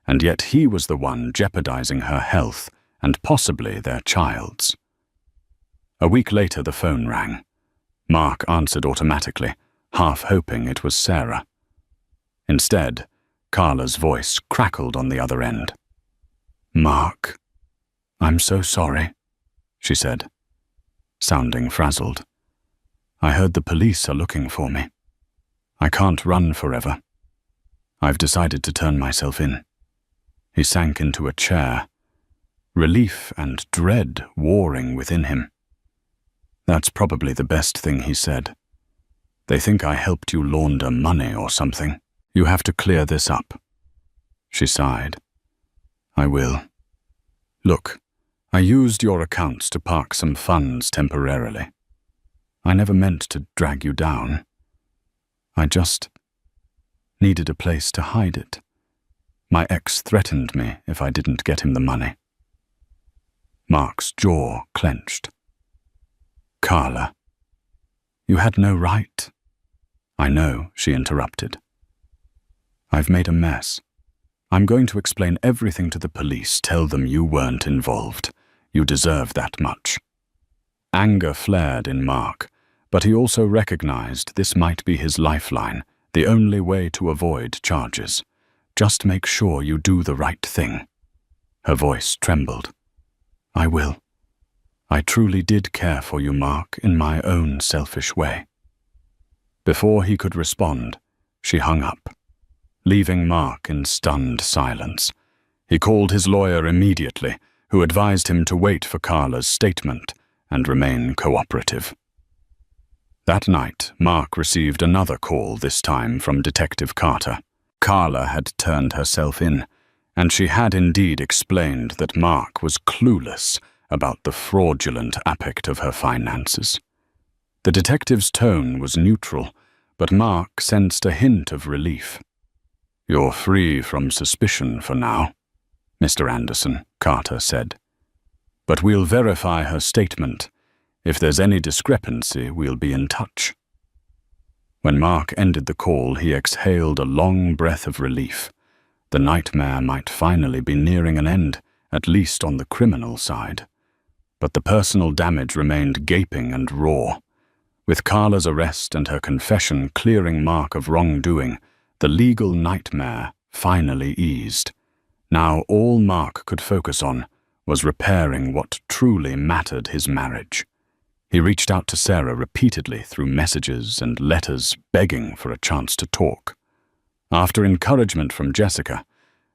and yet he was the one jeopardizing her health and possibly their child's. A week later, the phone rang. Mark answered automatically, half hoping it was Sarah. Instead, Carla's voice crackled on the other end. "Mark, I'm so sorry," she said, sounding frazzled. "I heard the police are looking for me. I can't run forever. I've decided to turn myself in." He sank into a chair, relief and dread warring within him. "That's probably the best thing," he said. "They think I helped you launder money or something. You have to clear this up." She sighed. "I will. Look, I used your accounts to park some funds temporarily. I never meant to drag you down. I just needed a place to hide it. My ex threatened me if I didn't get him the money." Mark's jaw clenched. "Carla, you had no right." "I know," she interrupted. "I've made a mess. I'm going to explain everything to the police, tell them you weren't involved. You deserve that much." Anger flared in Mark, but he also recognized this might be his lifeline, the only way to avoid charges. "Just make sure you do the right thing." Her voice trembled. "I will. I truly did care for you, Mark, in my own selfish way." Before he could respond, she hung up. leaving Mark in stunned silence. He called his lawyer immediately, who advised him to wait for Carla's statement and remain cooperative. That night, Mark received another call, this time from Detective Carter. Carla had turned herself in, and she had indeed explained that Mark was clueless about the fraudulent aspect of her finances. The detective's tone was neutral, but Mark sensed a hint of relief. "You're free from suspicion for now, Mr. Anderson," Carter said. "But we'll verify her statement. If there's any discrepancy, we'll be in touch." When Mark ended the call, he exhaled a long breath of relief. The nightmare might finally be nearing an end, at least on the criminal side. But the personal damage remained gaping and raw. With Carla's arrest and her confession clearing Mark of wrongdoing, the legal nightmare finally eased. Now all Mark could focus on was repairing what truly mattered: his marriage. He reached out to Sarah repeatedly through messages and letters, begging for a chance to talk. After encouragement from Jessica,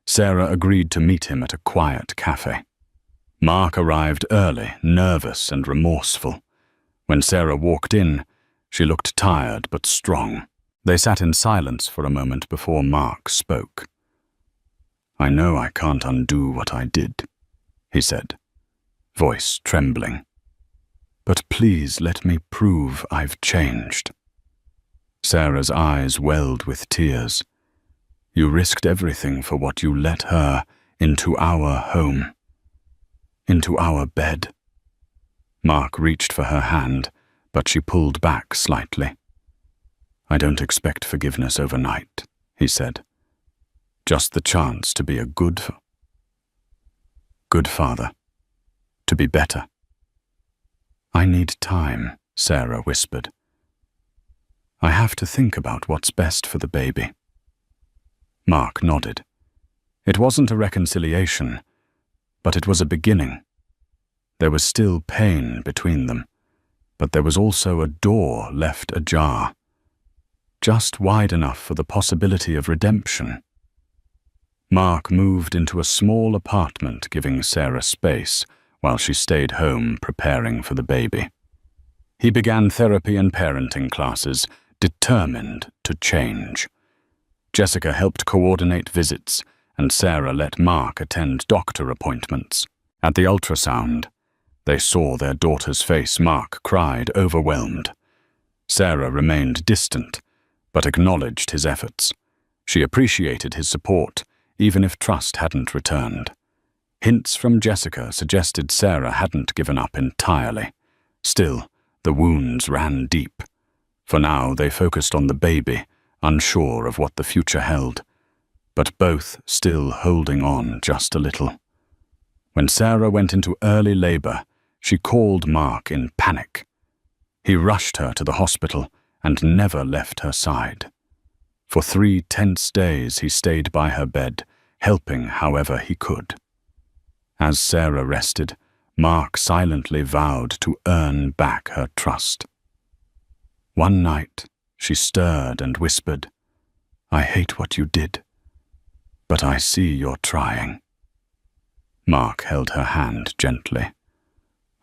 Sarah agreed to meet him at a quiet cafe. Mark arrived early, nervous and remorseful. When Sarah walked in, she looked tired but strong. They sat in silence for a moment before Mark spoke. "I know I can't undo what I did," he said, voice trembling. "But please let me prove I've changed." Sarah's eyes welled with tears. "You risked everything for what you let her into our home, into our bed." Mark reached for her hand, but she pulled back slightly. "I don't expect forgiveness overnight," he said. "Just the chance to be a good father, to be better." "I need time," Sarah whispered. "I have to think about what's best for the baby." Mark nodded. It wasn't a reconciliation, but it was a beginning. There was still pain between them, but there was also a door left ajar, just wide enough for the possibility of redemption. Mark moved into a small apartment, giving Sarah space while she stayed home preparing for the baby. He began therapy and parenting classes, determined to change. Jessica helped coordinate visits, and Sarah let Mark attend doctor appointments. At the ultrasound, they saw their daughter's face. Mark cried, overwhelmed. Sarah remained distant, but acknowledged his efforts. She appreciated his support, even if trust hadn't returned. Hints from Jessica suggested Sarah hadn't given up entirely. Still, the wounds ran deep. For now, they focused on the baby, unsure of what the future held, but both still holding on just a little. When Sarah went into early labor, she called Mark in panic. He rushed her to the hospital and never left her side. For 3 tense days he stayed by her bed, helping however he could. As Sarah rested, Mark silently vowed to earn back her trust. One night, she stirred and whispered, "I hate what you did, but I see you're trying." Mark held her hand gently.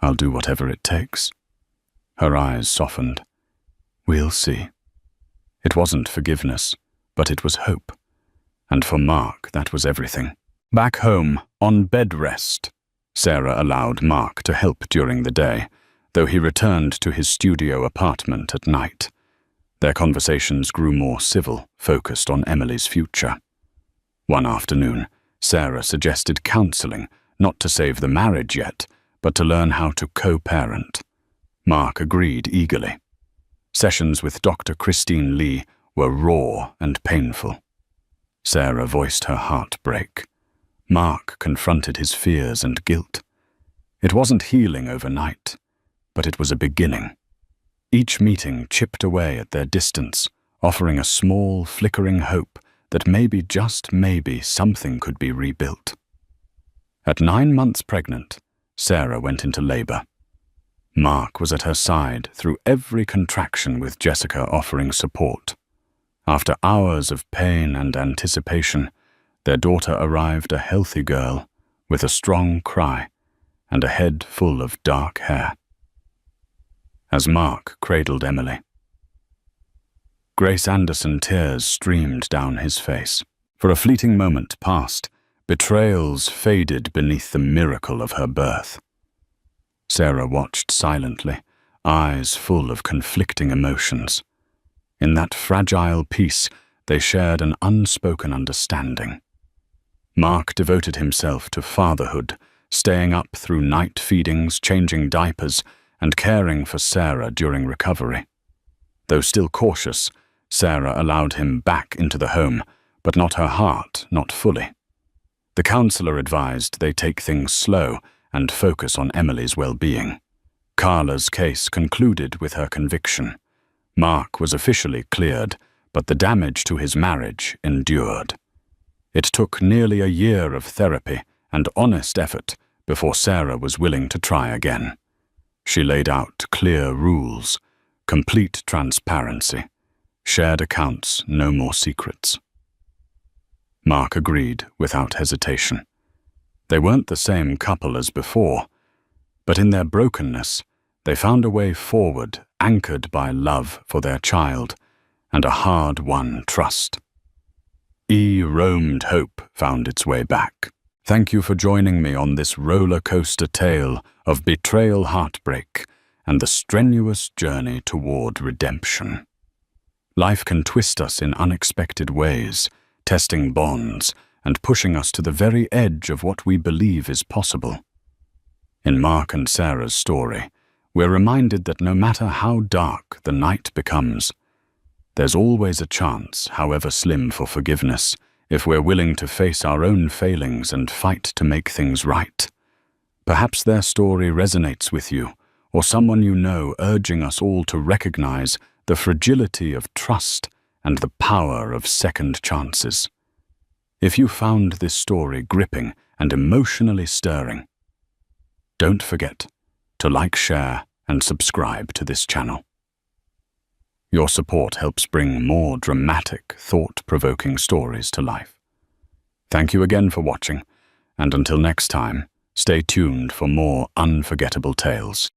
"I'll do whatever it takes." Her eyes softened. "We'll see." It wasn't forgiveness, but it was hope. And for Mark, that was everything. Back home, on bed rest, Sarah allowed Mark to help during the day, though he returned to his studio apartment at night. Their conversations grew more civil, focused on Emily's future. One afternoon, Sarah suggested counseling, not to save the marriage yet, but to learn how to co-parent. Mark agreed eagerly. Sessions with Dr. Christine Lee were raw and painful. Sarah voiced her heartbreak. Mark confronted his fears and guilt. It wasn't healing overnight, but it was a beginning. Each meeting chipped away at their distance, offering a small, flickering hope that maybe, just maybe, something could be rebuilt. At 9 months pregnant, Sarah went into labor. Mark was at her side through every contraction, with Jessica offering support. After hours of pain and anticipation, their daughter arrived a healthy girl with a strong cry and a head full of dark hair. As Mark cradled Emily, Grace Anderson tears streamed down his face. For a fleeting moment past, betrayals faded beneath the miracle of her birth. Sarah watched silently, eyes full of conflicting emotions. In that fragile peace, they shared an unspoken understanding. Mark devoted himself to fatherhood, staying up through night feedings, changing diapers, and caring for Sarah during recovery. Though still cautious, Sarah allowed him back into the home, but not her heart, not fully. The counselor advised they take things slow and focus on Emily's well-being. Carla's case concluded with her conviction. Mark was officially cleared, but the damage to his marriage endured. It took nearly a year of therapy and honest effort before Sarah was willing to try again. She laid out clear rules, complete transparency, shared accounts, no more secrets. Mark agreed without hesitation. They weren't the same couple as before, but in their brokenness, they found a way forward anchored by love for their child and a hard-won trust. Roamed hope found its way back. Thank you for joining me on this roller coaster tale of betrayal, heartbreak, and the strenuous journey toward redemption. Life can twist us in unexpected ways, testing bonds and pushing us to the very edge of what we believe is possible. In Mark and Sarah's story, we're reminded that no matter how dark the night becomes, there's always a chance, however slim, for forgiveness, if we're willing to face our own failings and fight to make things right. Perhaps their story resonates with you, or someone you know, urging us all to recognize the fragility of trust and the power of second chances. If you found this story gripping and emotionally stirring, don't forget to like, share, and subscribe to this channel. Your support helps bring more dramatic, thought-provoking stories to life. Thank you again for watching, and until next time, stay tuned for more unforgettable tales.